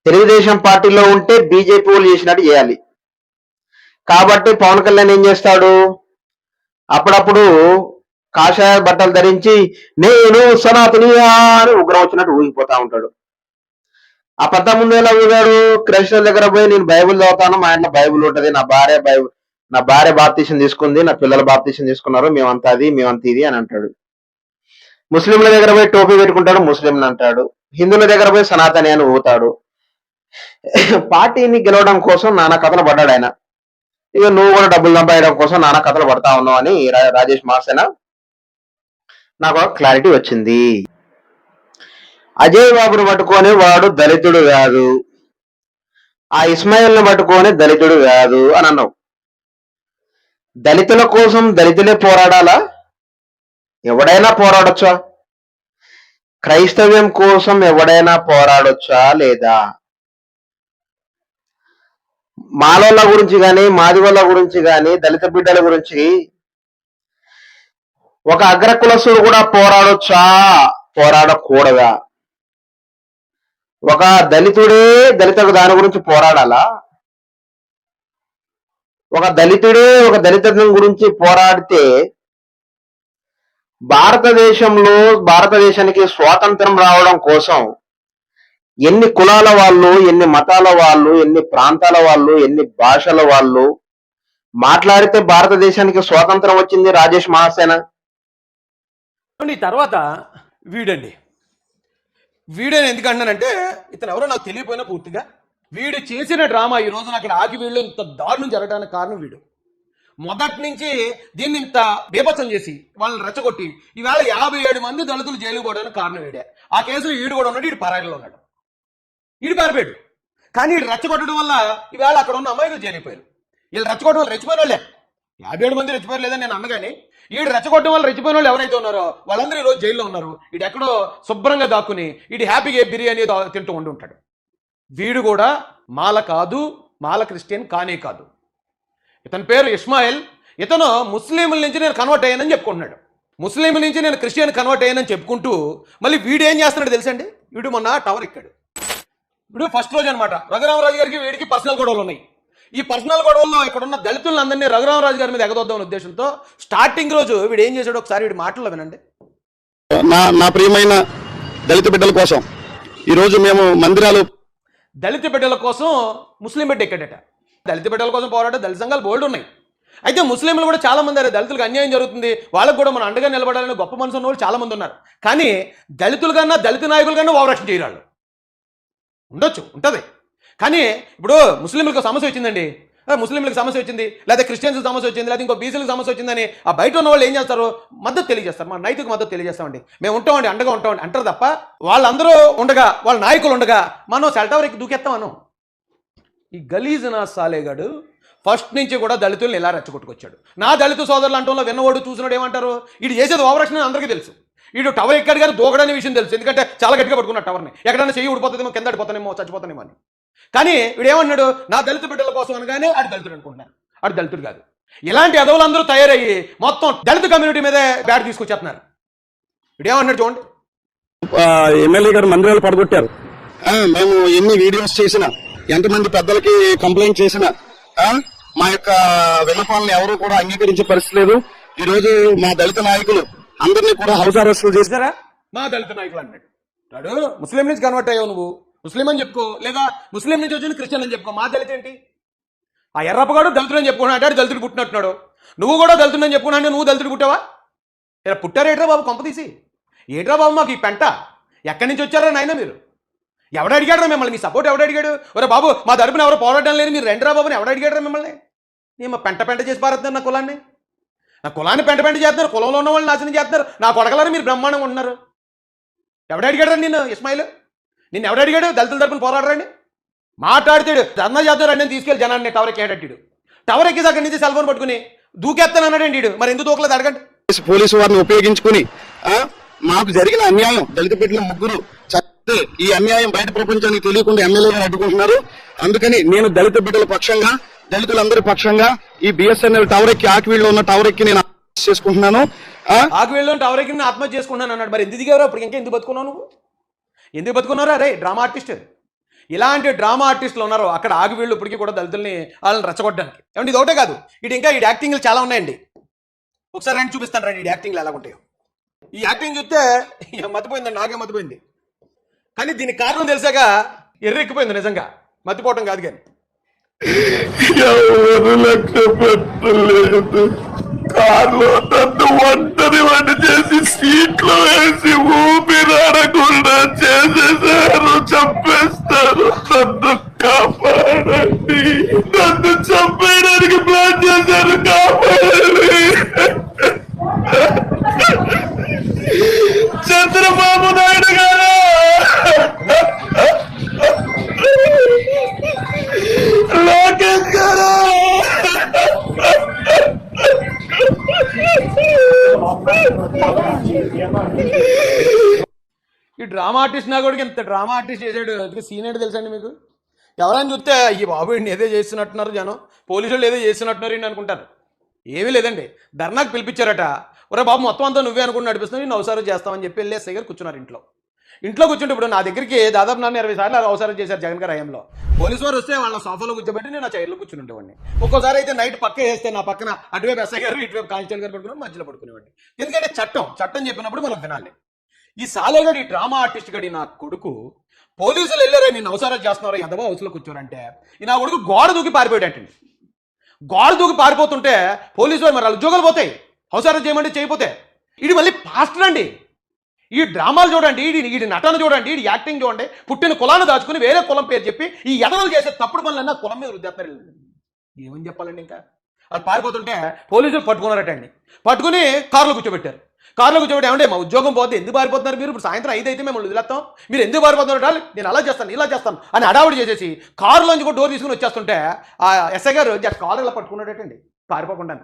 S1: తెలుగుదేశం పార్టీలో ఉంటే బీజేపీ వాళ్ళు చేసినట్టు చేయాలి. కాబట్టి పవన్ కళ్యాణ్ ఏం చేస్తాడు, అప్పుడప్పుడు కాషాయ బట్టలు ధరించి నేను సనాతనియా అని ఉగ్రం వచ్చినట్టు ఊగిపోతా ఉంటాడు. ఆ పంత ముందు ఎలా ఊగాడు, క్రైస్తవుల దగ్గర పోయి నేను బైబిల్ చదువుతాను, మా ఇంట్లో బైబిల్ ఉంటది, నా భార్య బాప్తీసం తీసుకుంది, నా పిల్లల బాప్తీసం తీసుకున్నారు, మేమంతా ఇది అని అంటాడు. ముస్లింల దగ్గర పోయి టోపీ పెట్టుకుంటాడు, ముస్లింలు అంటాడు. హిందువుల దగ్గర పోయి సనాతని అని ఊతాడు. పార్టీని గెలవడం కోసం నానా కథలు పడ్డాడు ఆయన. ఇక నువ్వు కూడా డబ్బులు సంపాదడం కోసం నానా కథలు పడతా ఉన్నావు అని రాజేష్ మహాసేన నాకు క్లారిటీ వచ్చింది. అజయ్ బాబును పట్టుకొని వాడు దళితుడు కాదు, ఆ ఇస్మాయిల్ని పట్టుకొని దళితుడు కాదు అని అన్నావు. దళితుల కోసం దళితులే పోరాడాలా? ఎవడైనా పోరాడొచ్చా? క్రైస్తవ్యం కోసం ఎవడైనా పోరాడొచ్చా లేదా? మాలోళ్ళ గురించి కానీ, మాదిగోళ్ళ గురించి కానీ, దళిత బిడ్డల గురించి ఒక అగ్రకులస్తుడు కూడా పోరాడొచ్చా, పోరాడకూడదా? ఒక దళితుడే దాని గురించి పోరాడాలా? ఒక దళితుడే ఒక దళితం గురించి పోరాడితే భారతదేశానికి స్వాతంత్రం రావడం కోసం ఎన్ని కులాల వాళ్ళు, ఎన్ని మతాల వాళ్ళు, ఎన్ని ప్రాంతాల వాళ్ళు, ఎన్ని భాషల వాళ్ళు మాట్లాడితే భారతదేశానికి స్వాతంత్రం వచ్చింది రాజేష్ మహాసేన.
S2: తర్వాత వీడని ఎందుకంటానంటే ఇతను ఎవరో నాకు తెలియపోయినా పూర్తిగా వీడు చేసిన డ్రామా ఈ రోజున అక్కడ ఆగి వీళ్ళు ఇంత దారుణం జరగడానికి కారణం వీడు. మొదటి నుంచి దీన్ని ఇంత బేపత్సం చేసి వాళ్ళని రెచ్చగొట్టి ఈవేళ 57 మంది దళితులు జైలు పోవడానికి కారణం వీడే. ఆ కేసులో ఈడు కూడా ఉన్నాడు, ఈడు పరాయిలో ఉన్నాడు, ఈడు పారిపోయాడు. కానీ వీడు రెచ్చగొట్టడం వల్ల ఈవేళ అక్కడ ఉన్న అమ్మాయిలు జైలిపోయారు. వీళ్ళు రెచ్చగొట్టడం వల్ల రెచ్చిపోయిన వాళ్ళే 57 మంది రెచ్చిపోయారు లేదని నేను అన్నగాని వీడు రెచ్చగొట్టడం వల్ల రెచ్చిపోయిన వాళ్ళు ఎవరైతే ఉన్నారో వాళ్ళందరూ ఈరోజు జైల్లో ఉన్నారు. వీడు ఎక్కడో శుభ్రంగా దాక్కుని వీడి హ్యాపీగా బిర్యానీ తింటూ ఉండి ఉంటాడు. వీడు కూడా మాల కాదు, మాల క్రిస్టియన్ కానే కాదు. ఇతని పేరు ఇస్మాయిల్. ఇతను ముస్లింల నుంచి నేను కన్వర్ట్ అయ్యానని చెప్పుకుంటున్నాడు. ముస్లింల నుంచి నేను క్రిస్టియన్ కన్వర్ట్ అయ్యానని చెప్పుకుంటూ మళ్ళీ వీడు ఏం చేస్తున్నాడు తెలుసండి, వీడు మొన్న టవర్ ఎక్కాడు. వీడు ఫస్ట్ రోజు అనమాట రఘురామరాజు గారికి వీడికి పర్సనల్ గొడవలు ఉన్నాయి. ఈ పర్సనల్ గొడవల్లో ఇక్కడ ఉన్న దళితులందరినీ రఘురామరాజు గారి మీద ఎగదొద్దామనే ఉద్దేశంతో స్టార్టింగ్ రోజు వీడు ఏం చేశాడు ఒకసారి వీడి మాటల్లో వినండి.
S3: నా ప్రియమైన దళిత బిడ్డల కోసం ఈరోజు మేము మందిరాలు,
S2: దళిత బిడ్డల కోసం ముస్లిం బిడ్డ ఎక్కడట. దళిత బిడ్డల కోసం పోరాడే దళిత సంఘాలు బోల్డ్ ఉన్నాయి. అయితే ముస్లింలు కూడా చాలా మంది దళితులకు అన్యాయం జరుగుతుంది, వాళ్ళకు కూడా మనం అండగా నిలబడాలని గొప్ప మనసు ఉన్న వాళ్ళు చాలా మంది ఉన్నారు. కానీ దళితుల కన్నా దళిత నాయకుల కన్నా ఓవరాక్షన్ చేయరాళ్ళు ఉంటుంది. కానీ ఇప్పుడు ముస్లింలకు సమస్య వచ్చిందండి, ముస్లింలకు సమస్య వచ్చింది, లేదా క్రిస్టియన్స్ సమస్య వచ్చింది, లేదా ఇంకో బీసీలకు సమస్య వచ్చిందని ఆ బయట ఉన్న వాళ్ళు ఏం చేస్తారు, మద్దతు తెలియజేస్తారు. మా నైతిక మద్దతు తెలియజేస్తామండి, మేము ఉంటామండి, అండగా ఉంటామండి అంటారు తప్ప వాళ్ళందరూ ఉండగా, వాళ్ళ నాయకులు ఉండగా మనం సెల్ టవర్ ఎక్కి దూకెత్తామను. ఈ గలీజ్ నా సాలేగాడు ఫస్ట్ నుంచి కూడా దళితులను ఇలా రెచ్చగొట్టుకొచ్చాడు. నా దళిత సోదరులు అంటంలో విన్నవాడు చూసినాడు ఏమంటారు, వీడు చేసేది ఓవరాక్షన్ అని అందరికీ తెలుసు. వీడు టవర్ ఎక్కాడు కానీ దూకడనే విషయం తెలుసు, ఎందుకంటే చాలా గట్టిగా పట్టుకున్నాడు టవర్ని. ఎక్కడైనా చెయ్యి ఊడిపోతుందేమో, కింద పడిపోతానేమో, చచ్చిపోతానేమో అని. కానీ వీడు ఏమన్నాడు, నా దళిత బిడ్డల కోసం అనగానే ఆడు దళితుడు అనుకుంటున్నాను. ఆడు దళితుడు కాదు. ఇలాంటి అదవులందరూ తయారయ్యి మొత్తం దళిత కమ్యూనిటీ మీదే బ్యాట్ తీసుకొచ్చేస్తున్నారు. వీడు ఏమన్నాడు చూడండి,
S3: ఎమ్మెల్యే గారు మందిరాలు పడగొట్టారు, మేము ఎన్ని వీడియోస్ చేసినా, ఎంతమంది పెద్దలకి కంప్లైంట్ చేసినా మా యొక్క విన్నపాలను ఎవరు కూడా అంగీకరించే పరిస్థితి లేదు. ఈ రోజు మా దళిత నాయకులు అందరినీ కూడా హౌస్ అరెస్టులు చేశారు.
S2: చేశారా మా దళిత నాయకులు అన్నాడు వాడు. ముస్లిం నుంచి కన్వర్ట్ అయ్యావు నువ్వు, ముస్లిం అని చెప్పుకో, లేదా ముస్లిం నుంచి వచ్చిన క్రిస్టియన్ అని చెప్పుకో. మా దళిత ఏంటి? ఆ ఎర్రప్పగాడు దళితుడు అని చెప్పుకున్నా అంటాడు, దళితుడు పుట్టినట్టున్నాడు. నువ్వు కూడా దళితుడు అని చెప్పుకున్నా అంటే నువ్వు దళితుడు పుట్టావా? ఇలా పుట్టారేట్రా బాబు కొంపతీసి? ఏట్రా బాబు మాకు ఈ పెంట? ఎక్కడి నుంచి వచ్చారా నాయన మీరు? ఎవడు అడిగాడు మిమ్మల్ని? మీ సపోర్ట్ ఎవడు అడిగాడు? ఒరే బాబు మా తరపున ఎవరు పోరాటం లేదు, మీరు రెండురా బాబుని ఎవడు అడిగాడు మిమ్మల్ని? నేను పెంట పెంట చేసి పారుతున్నారు నా కులాన్ని. నా కులాన్ని పెంట పెంట చేస్తున్నారు, కులంలో ఉన్న వాళ్ళని నాశనం చేస్తున్నారు. నా కొడకలని మీరు బ్రహ్మాండంగా ఉంటున్నారు. ఎవడు అడిగాడు నిన్ను ఇస్మాయిల్? నిన్ను ఎవడు అడిగాడు దళితుల తరపున పోరాడరండి? మాట్లాడితాడు ధర్నా చేద్దాం రండి తీసుకెళ్ళి జనాన్ని టవర్ ఎక్కేటట్టు. టవర్ ఎక్కేసి అక్కడి నుంచి సెల్ ఫోన్ పట్టుకుని దూకేస్తాను అన్నాడండి వీడు. మరి ఎందుకు దూకలేదు అడగండి.
S3: పోలీసు వారిని ఉపయోగించుకుని మాకు జరిగిన అన్యాయం, దళిత బిడ్డల ముగ్గురు చస్తే ఈ అన్యాయం బయట ప్రపంచానికి తెలియకుండా ఎమ్మెల్యేలను అడ్డుకుంటున్నారు. అందుకని నేను దళిత బిడ్డల పక్షంగా, దళితులందరి పక్షంగా ఈ బిఎస్ఎన్ఎల్ టవర్ ఎక్కి ఆకివీడులో ఉన్న టవర్ ఎక్కి నేను ఆత్మహత్య చేసుకుంటున్నాను.
S2: ఆకివీడులో టవర్ ఎక్కి నేను ఆత్మహత్య చేసుకుంటున్నాను అన్నాడు. మరి ఎందుకు దిగారు అప్పుడు? ఇంకా ఎందుకు బతుకున్నావు నువ్వు? ఎందుకు బతుకున్నారా? అరే డ్రామా ఆర్టిస్ట్, ఇలాంటి డ్రామా ఆర్టిస్టులు ఉన్నారు అక్కడ ఆగివీళ్ళు ఇప్పటికీ కూడా దళితుల్ని వాళ్ళని రెచ్చగొట్టడానికి. ఏమంటే ఇది ఒకటే కాదు, ఇటు ఇంకా ఈ యాక్టింగ్లు చాలా ఉన్నాయండి. ఒకసారి రండి చూపిస్తాను రండి ఈ యాక్టింగ్లు ఎలా ఉంటాయో. ఈ యాక్టింగ్ చూస్తే మతిపోయిందండి, నాకే మతిపోయింది. కానీ దీనికి కారణం తెలిసాక ఎర్రెక్కిపోయింది నిజంగా. మతిపోవటం కాదు కానీ
S3: ఎవరు లెక్క పెట్టలేదు. కార్లో నన్ను ఒంటరి వంట చేసి సీట్లో వేసి ఊపిరాడకుండా చేసేసారు, చంపేస్తారు. నన్ను కాపాడండి, నన్ను చంపేయడానికి ప్లాన్ చేశారు, కాపాడండి. చంద్రబాబు నాయుడు గారు, లోకేష్ గారు,
S2: ఈ డ్రామా ఆర్టిస్ట్ నా కూడా ఎంత డ్రామా ఆర్టిస్ట్ చేశాడు. అందుకే సీన్ ఏంటి తెలుసండి మీకు? ఎవరైనా చూస్తే ఈ బాబు ఏదో చేస్తున్నట్టున్నారు జనం, పోలీసులు ఏదో చేస్తున్నట్టున్నారు అని అనుకుంటారు. ఏమీ లేదండి, ధర్నాకు పిలిపించారట. ఒరే బాబు మొత్తం అంతా నువ్వే అనుకుని నడిపిస్తున్నావు, నేను అవసరం చేస్తామని చెప్పి వెళ్ళి ఎస్ఐ గారు కూర్చున్నారు ఇంట్లో కూర్చుంటే ఇప్పుడు నా దగ్గరికి దాదాపు నన్ను 20 సార్లు అవసరం చేశారు జగన్ గారు హయాంలో. పోలీసు వారు వస్తే వాళ్ళ సోఫాలో కూర్చోబెట్టి నేను నా చైర్లో కూర్చుని ఉండేవాడిని. ఒక్కోసారి అయితే నైట్ పక్క వేస్తే నా పక్కన అటువైపు ఎస్ఐ గారు ఇటువైపు కానిస్టేబుల్ గారు పడుకుని మధ్యలో పడుకునేవాడిని. ఎందుకంటే చట్టం చెప్పినప్పుడు మనం వినాలి. ఈ సాలేగాడి డ్రామా ఆర్టిస్ట్ గడి నా కొడుకు పోలీసులు వెళ్ళారే నేను అవసరం చేస్తున్నారు ఎంతబా హౌస్లో కూర్చోరంటే ఈ నా కొడుకు గోడ దూకి పారిపోయాడంటండి. గోడ దూకి పారిపోతుంటే పోలీసు వారు మరి వాళ్ళ ఉద్యోగాలు పోతాయి, అవసరం చేయమంటే చేయకపోతే. ఇది మళ్ళీ పాస్టర్ అండి. ఈ డ్రామాలు చూడండి, వీడి నటన చూడండి, వీడి యాక్టింగ్ చూడండి. పుట్టిన కులాన్ని దాచుకుని వేరే కులం పేరు చెప్పి ఈ ఎదవలు చేసే తప్పుడు పనులన్నా కులం మీద రుద్దేస్తారు. ఏమని చెప్పాలండి? ఇంకా అది పారిపోతుంటే పోలీసులు పట్టుకున్నారటండి. పట్టుకుని కారులో కూర్చోబెట్టారు. కారులో కూర్చోబెట్టి ఏమంటే మా ఉద్యోగం పోతే ఎందుకు పారిపోతున్నారు మీరు? ఇప్పుడు సాయంత్రం 5 అయితే మేము వదిలేస్తాం, మీరు ఎందుకు పారిపోతున్నారు? నేను అలా చేస్తాను ఇలా చేస్తాను అని హడావుడి చేసేసి కారులోంచి కూడా డోర్ తీసుకుని వచ్చేస్తుంటే ఆ ఎస్ఐ గారు కారు ఇలా పట్టుకున్నాడటండి పారిపోకుండా.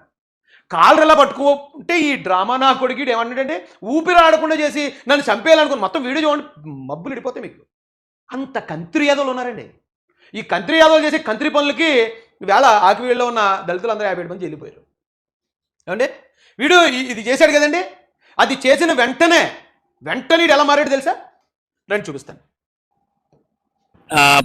S2: కాళ్ళు ఎలా పట్టుకుంటే ఈ డ్రామా నా కొడుకు ఏమన్నాడంటే ఊపిరి ఆడకుండా చేసి నన్ను చంపేయాలనుకుని మొత్తం వీడియో చూడండి, మబ్బులు ఇడిపోతాయి మీకు. అంత కంత్రి యాదవులు ఉన్నారండి. ఈ కంత్రి యాదవులు చేసే కంత్రి పనులకి వేళ ఆకివీళ్ళలో ఉన్న దళితులందరూ 57 మంది వెళ్ళిపోయారు. ఏమంటే వీడు ఇది చేశాడు కదండి, అది చేసిన వెంటనే వీడు ఎలా మారాడు తెలుసా? రండి చూపిస్తాను.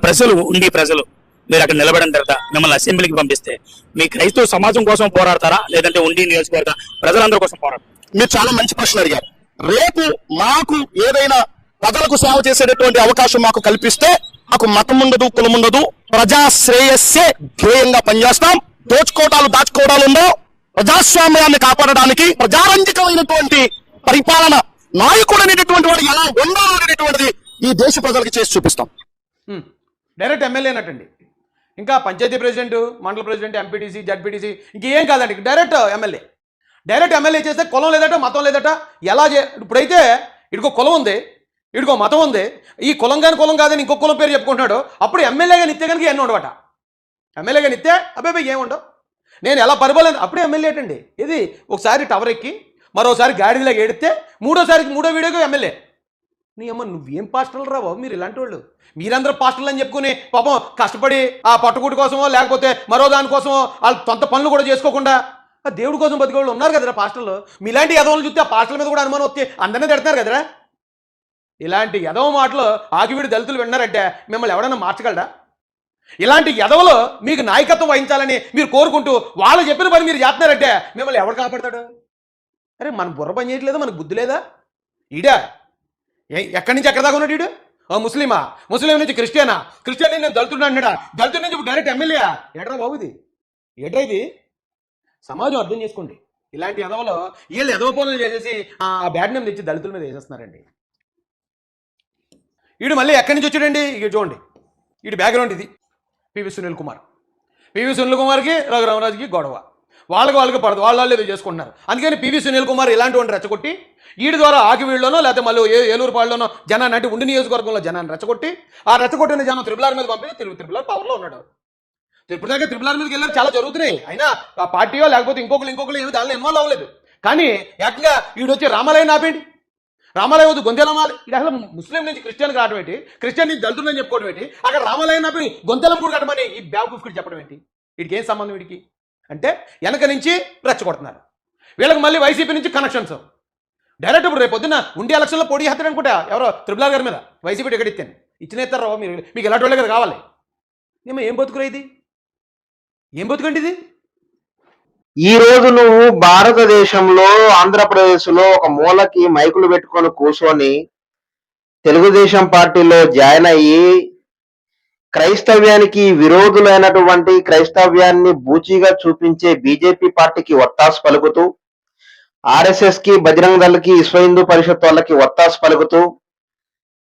S5: ప్రజలు మీరు అక్కడ నిలబడిన తర్వాత మిమ్మల్ని అసెంబ్లీకి పంపిస్తే మీ క్రైస్తవ సమాజం కోసం పోరాడతారా, లేదంటే ఉండి నియోజకవర్గ ప్రజలందరి కోసం పోరాడతారా?
S3: మీరు చాలా మంచి ప్రశ్న అడిగారు. రేపు మాకు ఏదైనా ప్రజలకు సేవ చేసేటటువంటి అవకాశం మాకు కల్పిస్తే మాకు మతం ఉండదు, కులం ఉండదు, ప్రజా శ్రేయస్సే ధ్యేయంగా పనిచేస్తాం. దాచుకోవడాలు ఉండవు. ప్రజాస్వామ్యాన్ని కాపాడడానికి ప్రజారంజకమైనటువంటి పరిపాలన నాయకుడు అనేటటువంటి వాడు ఎలా ఉండాలి అనేటువంటిది ఈ దేశ ప్రజలకు చేసి చూపిస్తాం.
S2: డైరెక్ట్ ఎమ్మెల్యే అన్నట్టండి. ఇంకా panchayat president, mandal president, MPTC, ZPTC ఇంకేం కాదండి, డైరెక్ట్ ఎమ్మెల్యే చేస్తే కులం లేదట, మతం లేదట. ఇప్పుడైతే ఇడికో కులం ఉంది, ఇడికో మతం ఉంది. ఈ కులం కాదని ఇంకో కులం పేరు చెప్పుకుంటున్నాడు. అప్పుడు ఎమ్మెల్యేగా నిత్తే కనుక ఎన్ని ఉండవట. ఎమ్మెల్యేగా నిత్తే అబ్బాయి ఏముండవు. నేను ఎలా పరిపాలన అప్పుడే ఎమ్మెల్యే అటండి. ఇది ఒకసారి టవర్ ఎక్కి మరోసారి గాడిలాగా ఏడితే మూడో వీడియోకి ఎమ్మెల్యే. నీ అమ్మ నువ్వేం పాస్టర్లు రా బాబు మీరు ఇలాంటి వాళ్ళు. మీరందరూ పాస్టర్లు అని చెప్పుకుని పాపం కష్టపడి ఆ పట్టుకూటి కోసమో లేకపోతే మరో దానికోసమో వాళ్ళు సొంత పనులు కూడా చేసుకోకుండా ఆ దేవుడి కోసం బతికే వాళ్ళు ఉన్నారు కదరా పాస్టర్లు. మీలాంటి యదవలు చూస్తే ఆ పాస్టర్ల మీద కూడా అనుమానం వస్తే అందరినీ తిడతారు కదరా. ఇలాంటి యదవ మాటలు ఆకివీడు దళితులు విన్నారంటే మిమ్మల్ని ఎవడన్నా మార్చగలరా? ఇలాంటి ఎదవలో మీకు నాయకత్వం వహించాలని మీరు కోరుకుంటూ వాళ్ళు చెప్పిన పని మీరు చేస్తున్నారంటే మిమ్మల్ని ఎవరు కాపాడతాడు? అరే మన బుర్ర పని చేయట్లేదా? మనకు బుద్ధి లేదా? ఈడా ఎక్కడి నుంచి ఎక్కడ దాకా ఉన్నాడు ఈడు? ముస్లిమా? ముస్లిం నుంచి క్రిస్టియనా? క్రిస్టియన్ నుంచి నేను దళితుడు అంటున్నాడా? దళితుడి నుంచి ఇప్పుడు డైరెక్ట్ ఎమ్మెల్యే. ఎట్రా బాబు ఇది? ఎట్రా ఇది? సమాజం అర్థం చేసుకోండి. ఇలాంటి ఎదవలో వీళ్ళు ఎదవ పనులు చేసేసి ఆ బ్యాడ్ నేమ్ తెచ్చి దళితుల మీద వేసేస్తున్నారండి. వీడు మళ్ళీ ఎక్కడి నుంచి వచ్చాడండి? ఇక చూడండి, వీడి బ్యాక్గ్రౌండ్ ఇది. పివి సునీల్ కుమార్కి రఘురామరాజుకి గొడవ, వాళ్ళకి పడదు, వాళ్ళు ఏదో చేసుకుంటున్నారు. అందుకని పివి సునీల్ కుమార్ ఇలాంటి వాడిని రెచ్చగొట్టి వీడి ద్వారా ఆకివీడులోనో లేకపోతే మళ్ళీ ఏలూరుపాడులోనో జనాన్ని, అంటే ఉండి నియోజకవర్గంలో జనాన్ని రెచ్చగొట్టి ఆ రెచ్చగొట్టిన జనం త్రిపులార్ మీద పంపి త్రిపులార్ పవర్లో ఉన్నాడు. ఇప్పుడు దాకా త్రిపులార్ మీదకి వెళ్ళారు, చాలా జరుగుతున్నాయి. అయినా ఆ పార్టీయో లేకపోతే ఇంకొకరు ఏమి దానిలో ఇన్వాల్వ్ అవ్వలేదు. కానీ ఏకంగా వీడు వచ్చి రామాలయం ఆపేంటి, రామాలయం వద్దు గొంతెలమాలి. ఇది అసలు ముస్లిం నుంచి క్రిస్టియన్కి రావడం ఏంటి, క్రిస్టియన్ నుంచి దళితులని చెప్పుకోవడం ఏంటి, అక్కడ రామాలయం ఆపి గొంతెలం కూడా కట్టమని ఈ బ్యాగుఫ్కి చెప్పడం ఏంటి? వీడికి ఏం సంబంధం? వీడికి అంటే వెనక నుంచి రెచ్చగొడుతున్నారు. వీళ్ళకి మళ్ళీ వైసీపీ నుంచి కనెక్షన్స్. డైరెక్ట్ ఇప్పుడు రేపు పొద్దున్న ఉండి ఎలక్షన్లో పోటీ చేస్తాడు అనుకుంటా ఎవరో త్రిపులార్ గారి మీద వైసీపీ టికెట్ ఇచ్చాను ఇచ్చినేస్తారో మీరు, మీకు ఎలాంటి వాళ్ళే కదా కావాలి. ఏం బతుకురా ఇది? ఏం బతుకండి ఇది?
S1: ఈ రోజు నువ్వు భారతదేశంలో ఆంధ్రప్రదేశ్లో ఒక మూలకి మైకులు పెట్టుకొని కూర్చొని తెలుగుదేశం పార్టీలో జాయిన్ అయ్యి క్రైస్తవ్యానికి విరోధులైనటువంటి క్రైస్తవ్యాన్ని బూచిగా చూపించే బీజేపీ పార్టీకి ఒత్తాసు పలుకుతూ, ఆర్ఎస్ఎస్ కి, బజరంగ దళకి, విశ్వ హిందూ పరిషత్ వాళ్ళకి ఒత్తాసు పలుకుతూ,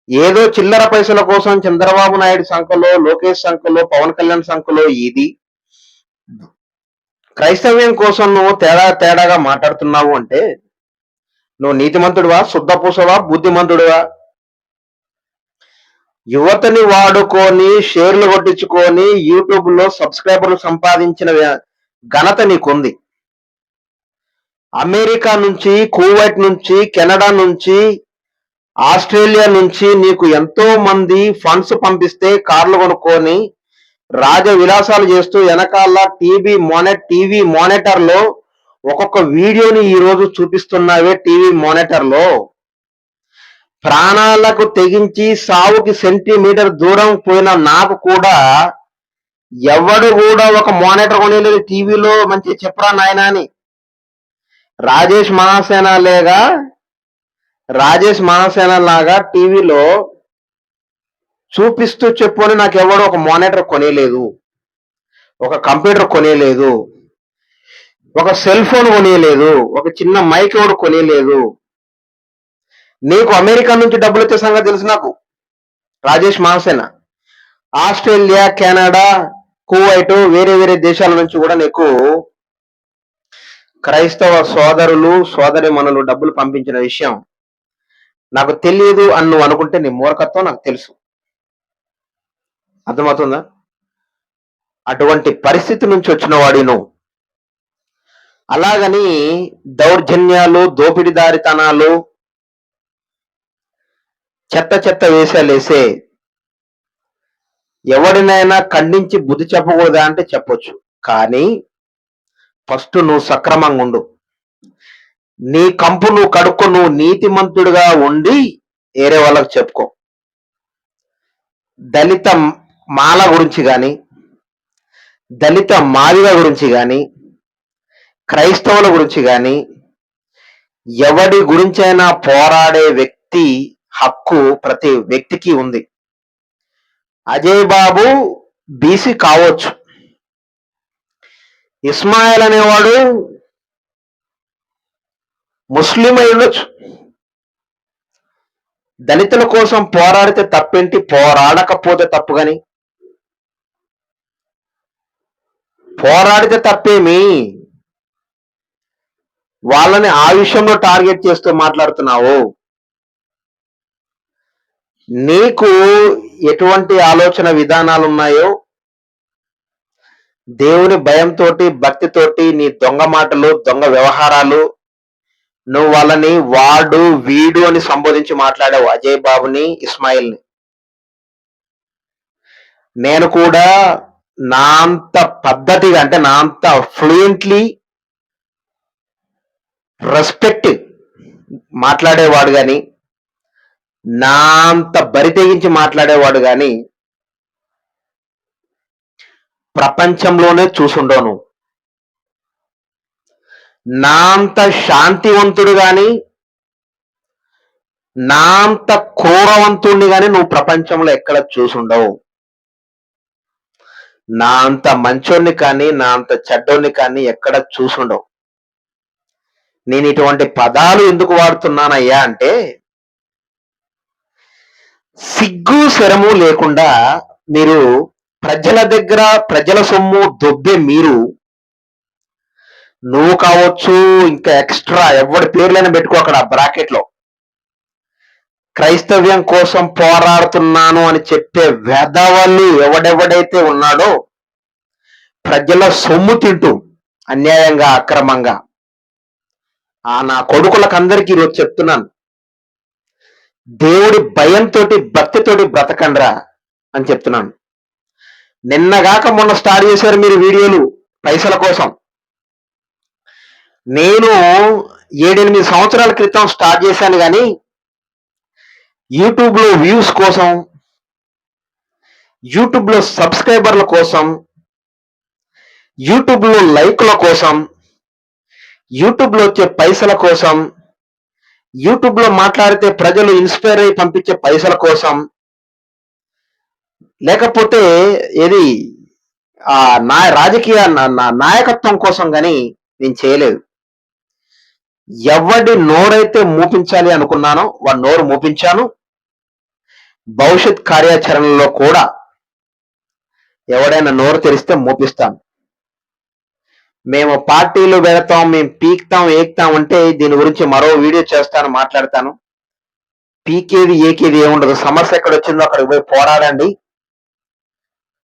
S1: ఏదో చిల్లర పైసల కోసం చంద్రబాబు నాయుడు సంఖలో, లోకేష్ సంఖలో, పవన్ కళ్యాణ్ సంఖలో ఇది క్రైస్తవ్యం కోసం నువ్వు తేడాగా మాట్లాడుతున్నావు అంటే నువ్వు నీతిమంతుడివా, శుద్ధపూసవా, బుద్ధిమంతుడివా? యువతని వాడుకొని షేర్లు కొట్టించుకొని యూట్యూబ్ లో సబ్స్క్రైబర్లు సంపాదించిన ఘనత నీకుంది. అమెరికా నుంచి, కువైట్ నుంచి, కెనడా నుంచి, ఆస్ట్రేలియా నుంచి నీకు ఎంతో మంది ఫండ్స్ పంపిస్తే కార్లు కొనుక్కొని రాజ విలాసాలు చేస్తూ వెనకాల టీవీ మానిటర్ లో ఒక్కొక్క వీడియోని ఈ రోజు చూపిస్తున్నావే. టీవీ మానిటర్ లో ప్రాణాలకు తెగించి సావుకి సెంటీమీటర్ దూరం పోయిన నాకు కూడా ఎవడు కూడా ఒక మానిటర్ కొనేలేదు. టీవీలో మంచి చెప్పరా నాయనా అని రాజేష్ మహాసేన లాగా టీవీలో చూపిస్తూ చెప్పుకొని నాకు ఎవడు ఒక మానిటర్ కొనేలేదు, ఒక కంప్యూటర్ కొనేలేదు, ఒక సెల్ ఫోన్ కొనేలేదు, ఒక చిన్న మైక్ ఎవడు కొనేలేదు. నీకు అమెరికా నుంచి డబ్బులు వచ్చే సంగతి తెలుసు నాకు. Rajesh Mahasena Australia, Canada, Kuwait, వేరే దేశాల నుంచి కూడా నీకు క్రైస్తవ సోదరులు, సోదరిమణులు డబ్బులు పంపించిన విషయం నాకు తెలియదు అని నువ్వు అనుకుంటే నీ మూర్ఖత్వం నాకు తెలుసు. అర్థమవుతుందా? అటువంటి పరిస్థితి నుంచి వచ్చిన వాడి నువ్వు. అలాగని దౌర్జన్యాలు, దోపిడిదారితనాలు, చెత్త వేసాలేసే ఎవడినైనా ఖండించి బుద్ధి చెప్పకూడదా అంటే చెప్పొచ్చు. కానీ ఫస్ట్ నువ్వు సక్రమంగా ఉండు. నీ కంపు నువ్వు కడుక్కో. నువ్వు నీతిమంతుడిగా ఉండి వేరే వాళ్ళకి చెప్పుకో. దళిత మాల గురించి కానీ, దళిత మాదిగ గురించి కానీ, క్రైస్తవుల గురించి కానీ, ఎవడి గురించైనా పోరాడే వ్యక్తి హక్కు ప్రతి వ్యక్తికి ఉంది. అజయ్ బాబు బీసీ కావచ్చు, ఇస్మాయిల్ అనేవాడు ముస్లిం అయి ఉండొచ్చు. దళితుల కోసం పోరాడితే తప్పేంటి? పోరాడకపోతే తప్పు. కానీ పోరాడితే తప్పేమి? వాళ్ళని ఆ విషయంలో టార్గెట్ చేస్తూ మాట్లాడుతున్నావు. నీకు ఎటువంటి ఆలోచన విధానాలు ఉన్నాయో దేవుని భయంతోటి, భక్తితోటి నీ దొంగ మాటలు, దొంగ వ్యవహారాలు, నువ్వు వాళ్ళని వాడు, వీడు అని సంబోధించి మాట్లాడావు అజయ్ బాబుని, ఇస్మాయిల్ని. నేను కూడా నా అంత పద్ధతిగా, అంటే నా అంత ఫ్లూయెంట్లీ రెస్పెక్ట్ మాట్లాడేవాడు కానీ, నా అంత బరి తెగించి మాట్లాడేవాడు కానీ ప్రపంచంలోనే చూసుండవు నువ్వు. నా అంత శాంతివంతుడు గాని, నా అంత క్రూరవంతుణ్ణి గాని నువ్వు ప్రపంచంలో ఎక్కడ చూసుండవు. నా అంత మంచోణ్ణి కానీ, నా అంత చెడ్డోణ్ణి కానీ ఎక్కడ చూసుండవు. నేను ఇటువంటి పదాలు ఎందుకు వాడుతున్నానయ్యా అంటే, సిగ్గు శరము లేకుండా మీరు ప్రజల దగ్గర ప్రజల సొమ్ము దొబ్బే మీరు, నువ్వు కావచ్చు ఇంకా ఎక్స్ట్రా ఎవరి పేర్లైనా పెట్టుకో అక్కడ బ్రాకెట్ లో, క్రైస్తవ్యం కోసం పోరాడుతున్నాను అని చెప్పే వెధవలు ఎవడెవడైతే ఉన్నాడో, ప్రజల సొమ్ము తింటూ అన్యాయంగా అక్రమంగా, నా కొడుకులకందరికీ ఈరోజు చెప్తున్నాను, దేవుడి భయంతో భక్తితోటి బ్రతకండ్రా అని చెప్తున్నాను. నిన్నగాక మొన్న స్టార్ట్ చేశారు మీరు వీడియోలు పైసల కోసం. నేను 7-8 సంవత్సరాల క్రితం స్టార్ట్ చేశాను కానీ యూట్యూబ్ లో వ్యూస్ కోసం, యూట్యూబ్ లో సబ్స్క్రైబర్ల కోసం, యూట్యూబ్ లో లైక్ల కోసం, యూట్యూబ్ లో వచ్చే పైసల కోసం, యూట్యూబ్ లో మాట్లాడితే ప్రజలు ఇన్స్పైర్ అయ్యి పంపించే పైసల కోసం, లేకపోతే ఏది రాజకీయ నాయకత్వం కోసం కానీ నేను చేయలేదు. ఎవడి నోరైతే మూపించాలి అనుకున్నానో వాడి నోరు మూపించాను. భవిష్యత్ కార్యాచరణలో కూడా ఎవడైనా నోరు తెరిస్తే మూపిస్తాను. మేము పార్టీలు పెడతాం, మేము పీక్తాం ఏక్తాం అంటే దీని గురించి మరో వీడియో చేస్తాను, మాట్లాడతాను. పీకేది ఏకేది ఏముండదు. సమస్య ఎక్కడ వచ్చిందో అక్కడికి పోయి పోరాడండి.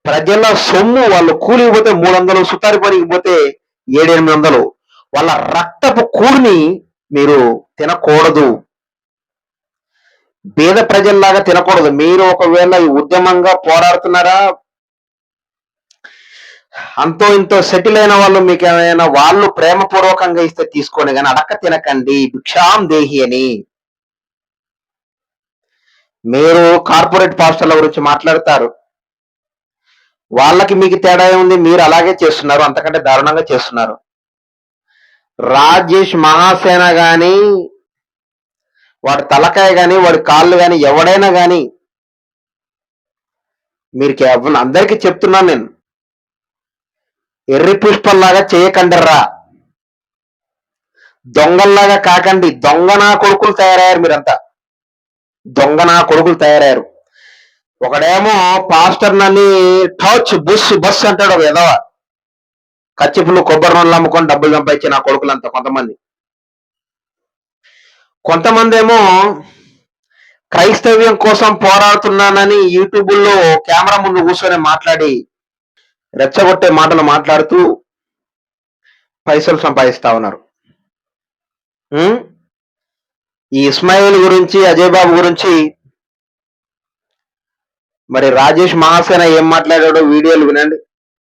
S1: ప్రజల సొమ్ము వాళ్ళు కూలికి పోతే 300, సుతారి పనికి పోతే 700-800, వాళ్ళ రక్తపు కూడిని మీరు తినకూడదు. పేద ప్రజల్లాగా తినకూడదు. మీరు ఒకవేళ ఈ ఉద్యమంగా పోరాడుతున్నారా, అంతో ఇంతో సెటిల్ అయిన వాళ్ళు మీకు ఏమైనా వాళ్ళు ప్రేమపూర్వకంగా ఇస్తే తీసుకోండి, కానీ అడక్క తినకండి. భిక్షాం దేహి అని మీరు కార్పొరేట్ పాస్టర్ల గురించి మాట్లాడతారు. వాళ్ళకి మీకు తేడా ఉంది, మీరు అలాగే చేస్తున్నారు, అంతకంటే దారుణంగా చేస్తున్నారు. రాజేష్ మహాసేన గాని, వాడి తలకాయ గాని, వాడి కాళ్ళు గాని, ఎవడైనా గాని మీరు అందరికీ చెప్తున్నాను నేను, ఎర్రి పుష్పంలాగా చేయకండిర్రా, దొంగల్లాగా కాకండి. దొంగనా కొడుకులు తయారయ్యారు మీరంతా, దొంగనా కొడుకులు తయారయ్యారు. ఒకడేమో పాస్టర్ నన్ను టచ్ బస్ అంటాడు, ఒక ఎదవ కచ్చిపులు కొబ్బరి నూనెలు అమ్ముకొని డబ్బులు సంపాదించి నా కొడుకులంతా. కొంతమంది ఏమో క్రైస్తవ్యం కోసం పోరాడుతున్నానని యూట్యూబ్లో కెమెరా ముందు కూర్చొని మాట్లాడి రెచ్చగొట్టే మాటలు మాట్లాడుతూ పైసలు సంపాదిస్తా ఉన్నారు. ఈ ఇస్మాయిల్ గురించి, అజయ్ బాబు గురించి మరి రాజేష్ మహాసేన ఏం మాట్లాడాడో వీడియోలు వినండి.